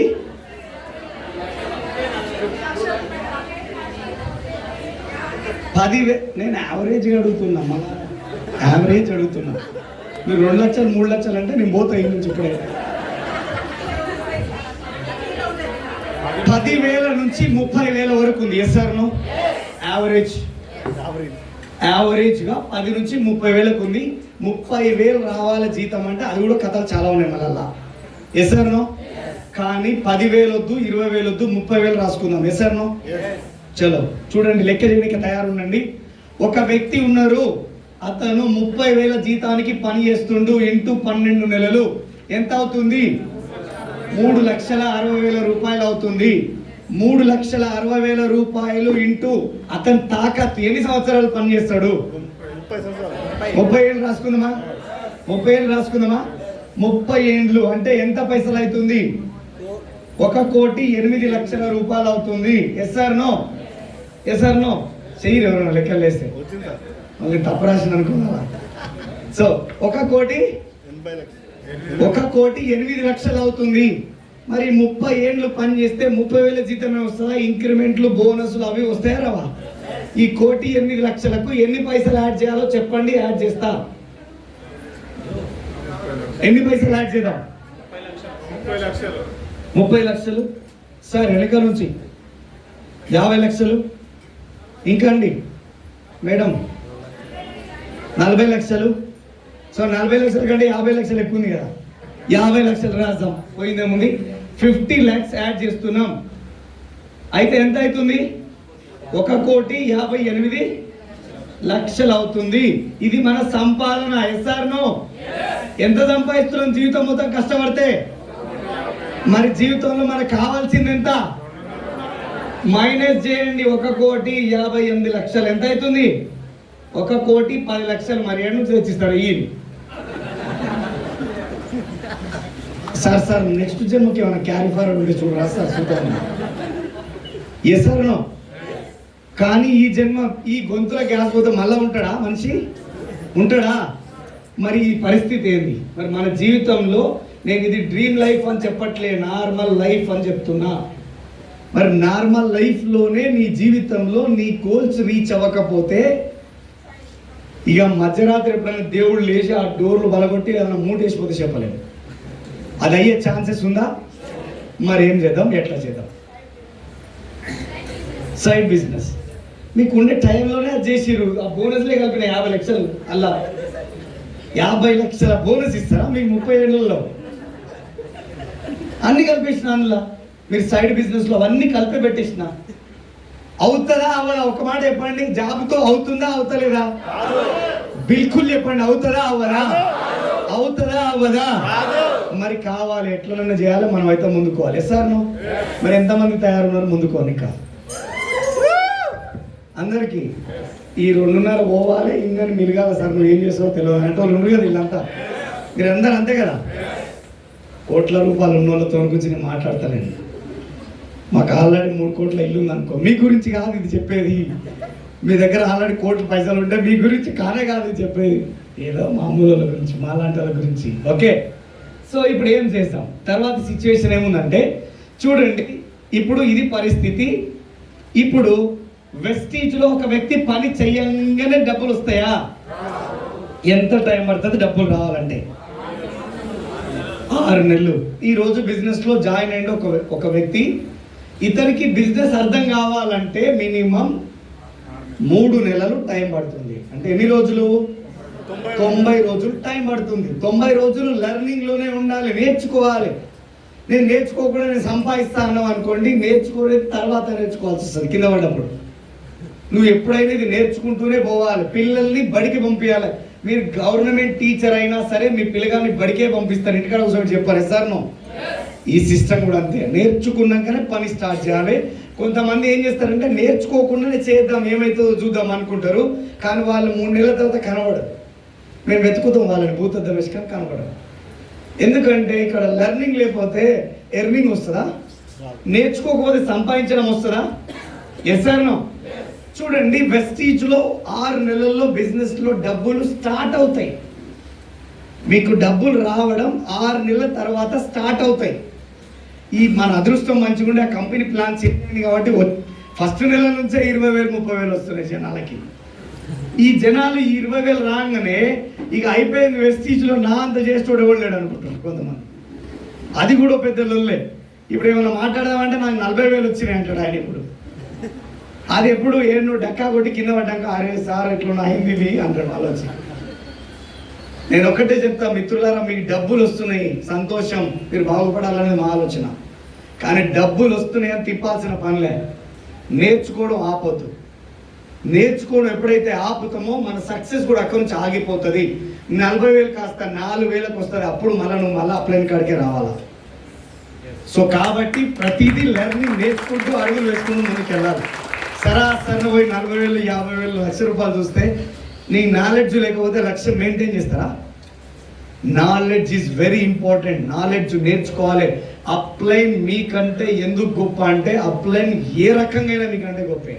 10,000. నేను యావరేజ్ అడుగుతున్నా, మళ్ళా యావరేజ్ అడుగుతున్నా. మీరు 2 లక్షలు 3 లక్షలు అంటే నేను పోతా ఈ నుంచి ఇప్పుడే. 10,000 నుంచి 30,000 వరకు ఉంది. Yes sir no? యావరేజ్గా 10 నుంచి 30,000 ఉంది. 30,000 రావాలి జీతం అంటే అది కూడా కథలు చాలా ఉన్నాయి మళ్ళా. Yes sir no? కానీ 10,000 వద్దు, 20,000 వద్దు, 30,000 రాసుకుందాం. Yes sir no? చలో చూడండి, లెక్క చేయడానికి తయారుండండి. ఒక వ్యక్తి ఉన్నారు, అతను 30,000 జీతానికి పని చేస్తుండు. ఇంటూ 12 నెలలు ఎంత అవుతుంది? 3,60,000 రూపాయలు అవుతుంది. 3,60,000 రూపాయలు ఇంటూ అతని తాకత్తు. ఎన్ని సంవత్సరాలు పని చేస్తాడు? 30 ఏళ్ళు రాసుకుందామా? 30 ఏళ్ళు రాసుకుందామా? 30 ఏండ్లు అంటే ఎంత పైసలు అవుతుంది? 1,08,00,000 రూపాయలు అవుతుంది. Yes sir no? Yes sir no? చెయ్యి ఎవరైనా లెక్కలు వేస్తే మళ్ళీ తప్పు రాసిన అనుకున్నా. సో 1,08,00,000 అవుతుంది. మరి 30 ఏళ్ళు పని చేస్తే 30,000 జీతమే వస్తుందా? ఇంక్రిమెంట్లు, బోనస్లు అవి వస్తాయా రావా? ఈ 1,08,00,000కు ఎన్ని పైసలు యాడ్ చేయాలో చెప్పండి, యాడ్ చేస్తా. ఎన్ని పైసలు యాడ్ చేద్దాం? 30 లక్షలు సార్. వెనక నుంచి 50 లక్షలు. ఇంకా అండి మేడం 40 లక్షలు. సో 40 లక్షల కంటే 50 లక్షలు ఎక్కువ ఉంది కదా. 50 లక్షలు రాద్దాం, పోయిందేముంది. 50 lakhs యాడ్ చేస్తున్నాం. అయితే ఎంత అవుతుంది? 1,58,00,000 అవుతుంది. ఇది మన సంపాదన. Yes sir no? ఎంత సంపాదిస్తున్నాం జీవితం మొత్తం కష్టపడితే? మరి జీవితంలో మనకు కావాల్సింది ఎంత? మైనస్ చేయండి. 1,58,00,000 ఎంత అవుతుంది? 1,10,00,000. మరి ఎన్ని తెచ్చిస్తాడు ఈ? సార్ నెక్స్ట్ జన్మకి ఏమైనా క్యారీ ఫార్వర్డ్ ఉంటే చూడరా సార్, చూద్దాం. Yes sir no? కానీ ఈ జన్మ ఈ గొంతుల గ్యాస్ పోతే మళ్ళా ఉంటాడా మనిషి? ఉంటాడా? మరి ఈ పరిస్థితి ఏంది? మరి మన జీవితంలో నేను ఇది డ్రీమ్ లైఫ్ అని చెప్పట్లే, నార్మల్ లైఫ్ అని చెప్తున్నా. మరి నార్మల్ లైఫ్లోనే నీ జీవితంలో నీ గోల్స్ రీచ్ అవ్వకపోతే ఇక మధ్యరాత్రి ఎప్పుడైనా దేవుడు లేచి ఆ డోర్లు బలగొట్టి ఏదైనా మూటేసిపోతే చెప్పలేము. అది అయ్యే ఛాన్సెస్ ఉందా? మరి ఏం చేద్దాం, ఎట్లా చేద్దాం? సైడ్ బిజినెస్ మీకు ఉండే టైంలోనే అది చేసిరు. ఆ బోనస్లే కలిపిన 50 లక్షలు. అలా 50 లక్షల బోనస్ ఇస్తారా మీకు 30 ఏళ్ళలో? అన్ని కలిపేసిన అందులో మీరు సైడ్ బిజినెస్లో అవన్నీ కలిపి పెట్టేసిన. అవుతుందా అవ్వదా? ఒక మాట చెప్పండి. జాబ్తో అవుతుందా అవుతలేదా? బిల్కుల్ చెప్పండి. అవుతుందా అవ్వదా? అవుతుందా అవ్వదా? మరి కావాలి, ఎట్లనన్నా చేయాలి, మనం అయితే ముందుకోవాలి. Yes sir no? మరి ఎంతమంది తయారున్నారు ముందుకోని? ఇంకా అందరికీ ఈ 2.5 పోవాలి, ఇంకా మిరగాలి సార్. నువ్వు ఏం చేస్తావో తెలియదు అంటే వాళ్ళు ఉండరు కదా వీళ్ళంతా. మీరందరూ అంతే కదా. కోట్ల రూపాయలు ఉన్న వాళ్ళతో గురించి నేను మాట్లాడతానండి. మాకు ఆల్రెడీ 3 కోట్ల ఇల్లు ఉంది అనుకో. మీ గురించి కాదు ఇది చెప్పేది. మీ దగ్గర ఆల్రెడీ కోట్ల పైసలు ఉంటే మీ గురించి కానే కాదు చెప్పేది, ఏదో మామూలు వాళ్ళ గురించి, మాలాంటి వాళ్ళ గురించి. ఓకే, సో ఇప్పుడు ఏం చేస్తాం, తర్వాత సిచ్యువేషన్ ఏముందంటే చూడండి, ఇప్పుడు ఇది పరిస్థితి. ఇప్పుడు వెస్టీజ్లో ఒక వ్యక్తి పని చెయ్యంగానే డబ్బులు వస్తాయా? ఎంత టైం పడుతుంది డబ్బులు రావాలంటే? 6 నెలలు. ఈరోజు బిజినెస్లో జాయిన్ అయిన ఒక వ్యక్తి, ఇతనికి బిజినెస్ అర్థం కావాలంటే మినిమం 3 నెలలు టైం పడుతుంది. అంటే ఎన్ని రోజులు? 90 రోజులు టైం పడుతుంది. 90 రోజులు లెర్నింగ్లోనే ఉండాలి, నేర్చుకోవాలి. నేను నేర్చుకోకుండా నేను సంపాదిస్తా అన్నావు అనుకోండి, నేర్చుకోలేదు తర్వాత నేర్చుకోవాల్సి వస్తుంది కింద పడ్డప్పుడు. నువ్వు ఎప్పుడైనా ఇది నేర్చుకుంటూనే పోవాలి. పిల్లల్ని బడికి పంపించాలి. మీరు గవర్నమెంట్ టీచర్ అయినా సరే మీ పిల్లగాన్ని బడికే పంపిస్తారు, ఇంటికాడ ఒకసారి చెప్పారు సార్ నో. ఈ సిస్టమ్ కూడా అంతే, నేర్చుకున్నాకనే పని స్టార్ట్ చేయాలి. కొంతమంది ఏం చేస్తారంటే నేర్చుకోకుండానే చేద్దాం ఏమైతుందో చూద్దాం అనుకుంటారు, కానీ వాళ్ళు 3 నెలల తర్వాత కనబడరు. మేము వెతుకుతాం వాళ్ళని భూతద్దం వేసుకొని కనబడరు. ఎందుకంటే ఇక్కడ లెర్నింగ్ లేకపోతే ఎర్నింగ్ వస్తుందా? నేర్చుకోకపోతే సంపాదించడం వస్తుందా? Yes sir no. చూడండి, వెస్టీజ్లో 6 నెలల్లో బిజినెస్లో డబ్బులు స్టార్ట్ అవుతాయి. మీకు డబ్బులు రావడం 6 నెలల తర్వాత స్టార్ట్ అవుతాయి. ఈ మన అదృష్టం మంచిగా ఉండే ఆ కంపెనీ ప్లాన్ చేయండి కాబట్టి ఫస్ట్ నెల నుంచే 20,000 30,000 వస్తున్నాయి జనాలకి. ఈ జనాలు ఈ 20,000 రాగానే ఇక అయిపోయింది, వెస్టీజ్లో నా అంత చేసేవాడు ఎవరు లేడు అనుకుంటారు కొంతమంది. అది కూడా పెద్ద లొల్లే. ఇప్పుడు ఏమైనా మాట్లాడదామంటే నాకు 40,000 వచ్చినాయి అంటాడు ఆయన. ఇప్పుడు అది ఎప్పుడు నువ్వు డక్కా కొట్టి కింద పడ్డాక అరే సార్ ఎట్లా అయింది ఇది అంటాడు వాళ్ళు వచ్చి. నేను ఒక్కటే చెప్తా మిత్రులారా, మీకు డబ్బులు వస్తున్నాయి, సంతోషం, మీరు బాగుపడాలనేది మా ఆలోచన. కానీ డబ్బులు వస్తున్నాయని తిప్పాల్సిన పనిలే. నేర్చుకోవడం ఆపొద్దు. నేర్చుకోవడం ఎప్పుడైతే ఆపుతామో మన సక్సెస్ కూడా అక్కడి నుంచి ఆగిపోతుంది. 40,000 కాస్త 4,000కి వస్తుంది. అప్పుడు నువ్వు మళ్ళీ అప్లైన్ కాడికే రావాలా. సో కాబట్టి ప్రతిదీ లెర్నింగ్ నేర్చుకుంటూ అడుగులు వేసుకుంటూ ముందుకు వెళ్ళాలి. సరాసరి పోయి 40,000 50,000 లక్ష రూపాయలు చూస్తే నీ నాలెడ్జ్ లేకపోతే లక్ష్యం మెయింటైన్ చేస్తారా? Knowledge is very important. Knowledge నేర్చుకోవాలి. అప్లైన్ మీకంటే ఎందుకు గొప్ప అంటే అప్లైన్ ఏ రకంగా మీకంటే గొప్పే,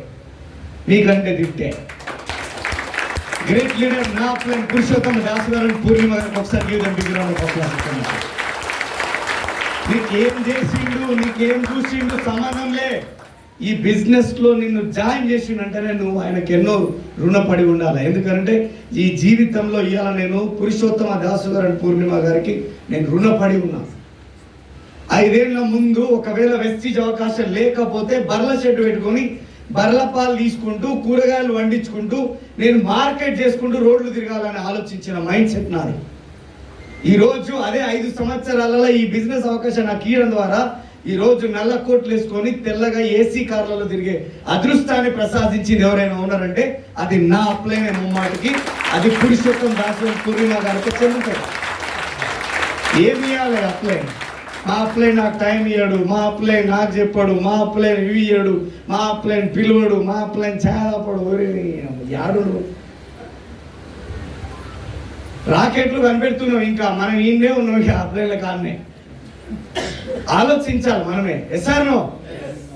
మీకంటే దిట్టే. గ్రేట్ లీడర్ నా అప్లైన్ పురుషోత్తమ దాస్ గారు పూర్ణిమ గారికి ఒకసారి నీకేం చేసిండు, నీకేం చూసిండు సంబంధంలే. ఈ బిజినెస్లో నిన్ను జాయిన్ చేసిండంటేనే నువ్వు ఆయనకు ఎన్నో రుణపడి ఉండాలి. ఎందుకంటే ఈ జీవితంలో ఇవాళ నేను పురుషోత్తమ దాసు గారు పూర్ణిమ గారికి నేను రుణపడి ఉన్నా. 5 ఏళ్ల ముందు ఒకవేళ వెస్టీజ్ అవకాశం లేకపోతే బర్ల షెడ్ పెట్టుకొని బర్ల పాలు తీసుకుంటూ కూరగాయలు వండించుకుంటూ నేను మార్కెట్ చేసుకుంటూ రోడ్లు తిరగాలని ఆలోచించిన మైండ్ సెట్ నాది. ఈరోజు అదే 5 సంవత్సరాలలో ఈ బిజినెస్ అవకాశం నాకు ఇవ్వడం ద్వారా ఈరోజు నల్ల కోట్లు వేసుకొని తెల్లగా ఏసీ కార్లలో తిరిగే అదృష్టాన్ని ప్రసాదించింది ఎవరైనా ఉన్నారంటే అది నా అప్లైన్ ముమ్మాటికి. అది పురుషోత్తం దాసు పూర్ణిమ గారికి చెందుతుంది. ఏమి ఇవ్వాలి అప్లైన్? మా అప్లైన్ నాకు టైం ఇవ్వడు, మా అప్లైన్ నాకు చెప్పాడు, మా అప్లైన్ ఇవి ఇవ్వడు, మా అప్లైన్ పిలువడు, మా అప్లైన్ ఛాయపడు, యాడు రాకెట్లు కనిపెడుతున్నాం. ఇంకా మనం ఈయనే ఉన్నాం ఇక అప్లైన్ల కాన్నే. ఆలోచించాలి మనమే. ఎస్ఆర్నో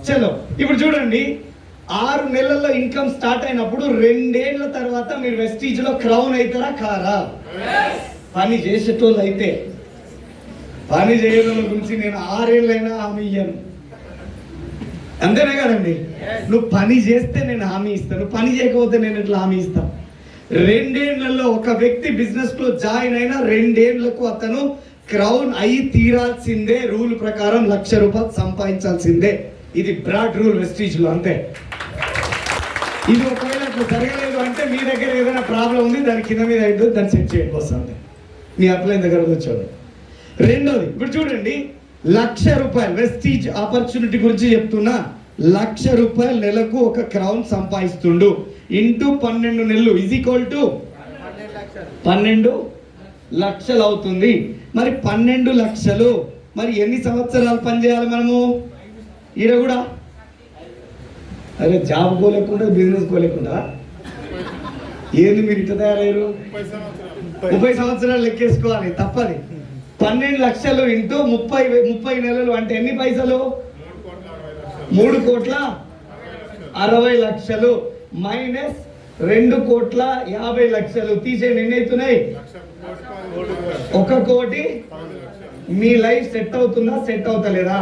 చలో. ఇప్పుడు చూడండి, 6 నెలల్లో ఇన్కమ్ స్టార్ట్ అయినప్పుడు 2 ఏళ్ల తర్వాత మీరు వెస్టీజ్లో క్రౌన్ అవుతారా కారా? పని చేసేటోళ్ళు అయితే. పని చేయడం గురించి నేను 6 ఏళ్ళైనా హామీ ఇయ్యాను, అంతేనే కదండి. నువ్వు పని చేస్తే నేను హామీ ఇస్తాను, నువ్వు పని చేయకపోతే నేను ఎట్లా హామీ ఇస్తాను? 2 ఏళ్లలో ఒక వ్యక్తి బిజినెస్లో జాయిన్ అయినా 2 ఏళ్లకు అతను క్రౌన్ అయి తీరాల్సిందే. రూల్ ప్రకారం 1,00,000 రూపాయలు సంపాదించాల్సిందే. ఇది బ్రాడ్ రూల్ వెస్టీజ్లో, అంతే. ఇది ఒకవేళ అట్లా జరగలేదు అంటే మీ దగ్గర ఏదైనా ప్రాబ్లం ఉంది, దాని కింద మీద అయితే దాన్ని సెట్ చేయండి వస్తుంది. మీ అప్లైన్ దగ్గర వచ్చాడు. రెండోది, ఇప్పుడు చూడండి, 1,00,000 రూపాయలు వెస్టీజ్ ఆపర్చునిటీ గురించి చెప్తున్నా. 1,00,000 రూపాయలు నెలకు ఒక క్రౌన్ సంపాదిస్తుండు. ఇంటూ 12 నెలలు ఈజ్ ఈక్వల్ టు 12 లక్షలు అవుతుంది. మరి 12 లక్షలు మరి ఎన్ని సంవత్సరాలు పనిచేయాలి మనము? ఈడ కూడా అరే జాబ్ కోలేకుండా బిజినెస్ కోలేకుండా ఏంది మీరు ఇట్లా తయారయ్యారు? 30 సంవత్సరాలు లెక్కేసుకోవాలి, తప్పది. 12 లక్షలు ఇంటూ 30 నెలలు అంటే ఎన్ని పైసలు? 3,60,00,000. మైనస్ 2,50,00,000 తీసేయండి. ఎన్ని అవుతున్నాయి? 1,00,00,000. మీ లైఫ్ సెట్ అవుతుందా? సెట్ అవుతలేదా?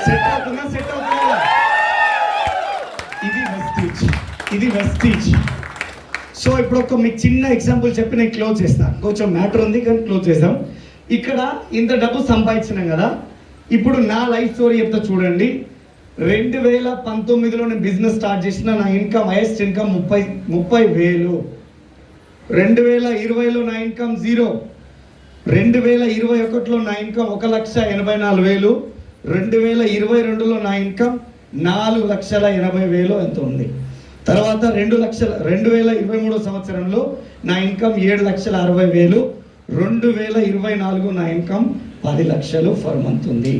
సెట్ అవుతుందా? సెట్ అవుతలేదా? ఇది వెస్టీజ్. సో ఇప్పుడు మీకు చిన్న ఎగ్జాంపుల్ చెప్పి నేను క్లోజ్ చేస్తాను. కొంచెం మ్యాటర్ ఉంది కానీ క్లోజ్ చేద్దాం. ఇక్కడ ఇంత డబ్బు సంపాదించినాం కదా, ఇప్పుడు నా లైఫ్ స్టోరీ చెప్తా చూడండి. 2019లో నేను బిజినెస్ స్టార్ట్ చేసిన. నా ఇన్కమ్ హైయెస్ట్ ఇన్కమ్ 30,000. 2020లో నా ఇన్కమ్ 0. 2021లో నా ఇన్కమ్ 1,84,000. 2022లో నా ఇన్కమ్ 4,80,000 ఎంత ఉంది. తర్వాత 2023 సంవత్సరంలో నా ఇన్కమ్ 7,60,000. 2024 నా ఇన్కమ్ 10 లక్షలు ఫర్ మంత్ ఉంది.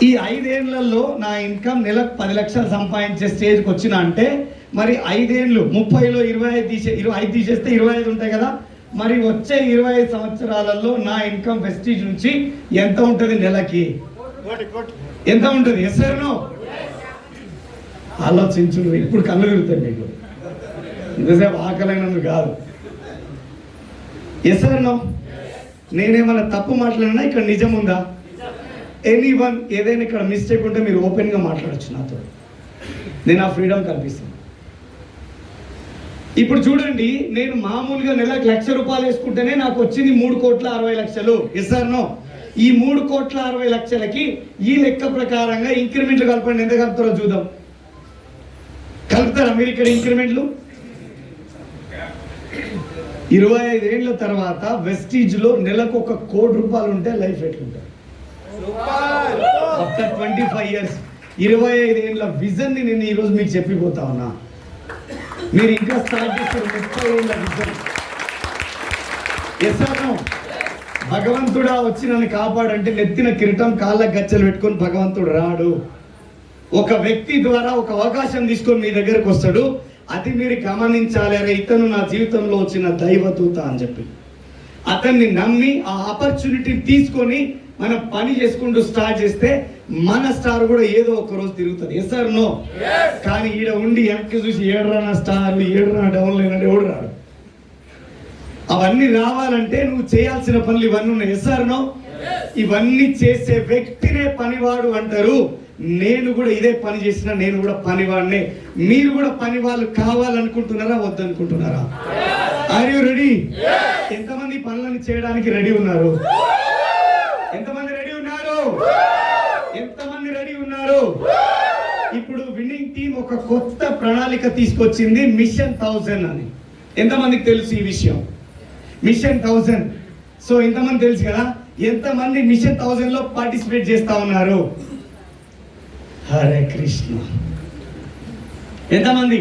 ఈ 5 ఏళ్లలో నా ఇన్కమ్ నెలకు 10 లక్షలు సంపాదించే స్టేజ్కి వచ్చిన అంటే మరి 5 ఏళ్ళు 30లో 25 తీసేస్తే 25 ఉంటాయి కదా. మరి వచ్చే 25 సంవత్సరాలలో నా ఇన్కమ్ వెస్టీజ్ నుంచి ఎంత ఉంటుంది? నెలకి ఎంత ఉంటుంది? Yes sir no? ఆలోచించు. ఇప్పుడు కళ్ళు తిరుగుతాయి మీకు, ఇంతసేపు ఆకలైనందుకు కాదు. Yes sir no? నేనేమన్నా తప్పు మాట్లాడినా ఇక్కడ నిజం ఉందా? ఎనీవన్ ఏదైనా ఇక్కడ మిస్టేక్ ఉంటే మీరు ఓపెన్గా మాట్లాడచ్చు నాతో. నేను ఆ ఫ్రీడమ్ కల్పిస్తాను. ఇప్పుడు చూడండి, నేను మామూలుగా నెలకు 1,00,000 రూపాయలు వేసుకుంటేనే నాకు వచ్చింది 3,60,00,000. Yes sir no? ఈ 3,60,00,000కి ఈ లెక్క ప్రకారంగా ఇంక్రిమెంట్లు కలపండి. ఎంత కలుపుతారో చూద్దాం. కలుపుతారా మీరు ఇక్కడ ఇంక్రిమెంట్లు? 25 ఏళ్ల తర్వాత వెస్టీజ్లో నెలకు 1,00,00,000 రూపాయలు ఉంటే లైఫ్ ఎట్లుంటుంది? ఆఫ్టర్ 25 ఇయర్స్ 25 ఏళ్ళ విజన్ ని నేను ఈరోజు మీకు చెప్పిపోతా ఉన్నా. మీరు ఇంకా స్టార్ట్ చేస్తారు 30 ఏళ్ళ విజన్. Yes sir no? భగవంతుడా వచ్చి నన్ను కాపాడంటే నెత్తిన కిరీటం కాళ్ళ గచ్చలు పెట్టుకొని భగవంతుడు రాడు. ఒక వ్యక్తి ద్వారా ఒక అవకాశం తీసుకొని మీ దగ్గరకు వస్తాడు. అది మీరు గమనించాలి. అరే ఇతను నా జీవితంలో వచ్చిన దైవదూత అని చెప్పి అతన్ని నమ్మి ఆ ఆపర్చునిటీని తీసుకొని మనం పని చేసుకుంటూ స్టార్ట్ చేస్తే మన స్టార్ కూడా ఏదో ఒక రోజు తిరుగుతుంది. Yes sir no? కానీ ఈడ ఉండి వెనక్కి చూసి ఏడరా నా స్టార్, ఏడరా డౌన్ లేనంటే ఎవడు రాడు. అవన్నీ రావాలంటే నువ్వు చేయాల్సిన పనులు ఇవన్నీ ఉన్నాయి. Yes sir no? ఇవన్నీ చేసే వ్యక్తినే పనివాడు అంటారు. నేను కూడా ఇదే పని చేసిన, నేను కూడా పనివాడినే. మీరు కూడా పని వాళ్ళు కావాలనుకుంటున్నారా వద్దనుకుంటున్నారా? Are you ready? ఎంతమంది పనులను చేయడానికి రెడీ ఉన్నారు? ఎంతమంది రెడీ ఉన్నారు? ఎంతమంది రెడీ ఉన్నారు? ఇప్పుడు విన్నింగ్ టీం ఒక కొత్త ప్రణాళిక తీసుకొచ్చింది, మిషన్ 1000 అని. ఎంతమందికి తెలుసు ఈ విషయం? మిషన్ 1000. సో ఇంతమంది తెలుసు కదా. ఎంతమంది మిషన్ 1000 లో పార్టిసిపేట్ చేస్తా ఉన్నారు? హరే కృష్ణ. ఎంతమంది?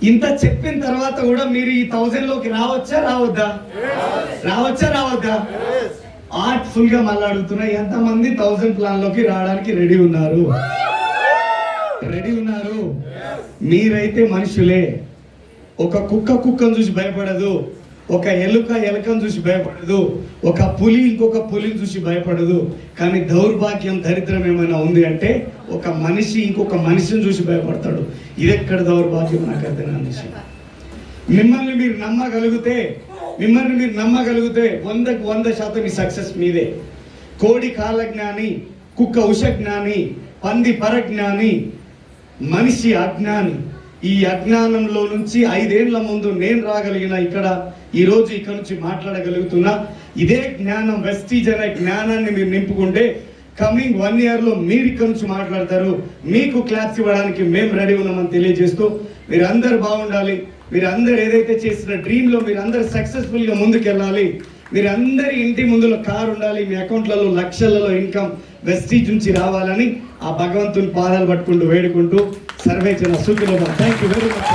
ఇంత చెప్పిన తర్వాత కూడా మీరు ఈ 1000 లోకి రావచ్చా రావద్దా? రావచ్చా రావద్దా? ఆర్ట్ఫుల్ గా మళ్ళీ అడుగుతున్నా, ఎంతమంది 1000 ప్లాన్ లోకి రావడానికి రెడీ ఉన్నారు? రెడీ ఉన్నారు? మీరైతే మనుషులే. ఒక కుక్కను చూసి భయపడదు, ఒక ఎలుకను చూసి భయపడదు, ఒక పులి ఇంకొక పులిని చూసి భయపడదు. కానీ దౌర్భాగ్యం, దరిద్రం ఏమైనా ఉంది అంటే ఒక మనిషి ఇంకొక మనిషిని చూసి భయపడతాడు. ఇది ఎక్కడ దౌర్భాగ్యం నాకు అర్థం కాని విషయం. మిమ్మల్ని మీరు నమ్మగలిగితే 100కు 100% మీ సక్సెస్ మీదే. కోడి కాళ్ళ జ్ఞాని, కుక్క ఉష జ్ఞాని, పంది పరజ్ఞాని, మనిషి అజ్ఞాని. ఈ అజ్ఞానంలో నుంచి 5 ఏళ్ల ముందు నేను రాగలిగిన ఈరోజు ఇక్కడ నుంచి మాట్లాడగలుగుతున్నా. ఇదే జ్ఞానం, వెస్టీజ్ అనే జ్ఞానాన్ని మీరు నింపుకుంటే కమింగ్ 1 ఇయర్లో మీరు ఇక్కడ నుంచి మాట్లాడతారు. మీకు క్లాప్స్ ఇవ్వడానికి మేము రెడీ ఉన్నామని తెలియజేస్తూ, మీరు అందరు బాగుండాలి. మీరు అందరు ఏదైతే చేసిన డ్రీమ్లో మీరు అందరు సక్సెస్ఫుల్గా ముందుకెళ్ళాలి. మీరు అందరి ఇంటి ముందులో కారు ఉండాలి. మీ అకౌంట్లలో లక్షలలో ఇన్కమ్ వెస్టీజ్ నుంచి రావాలని ఆ భగవంతుని పాదాలు పట్టుకుంటూ వేడుకుంటూ సర్వే జన సుఖిలో. Thank you very much.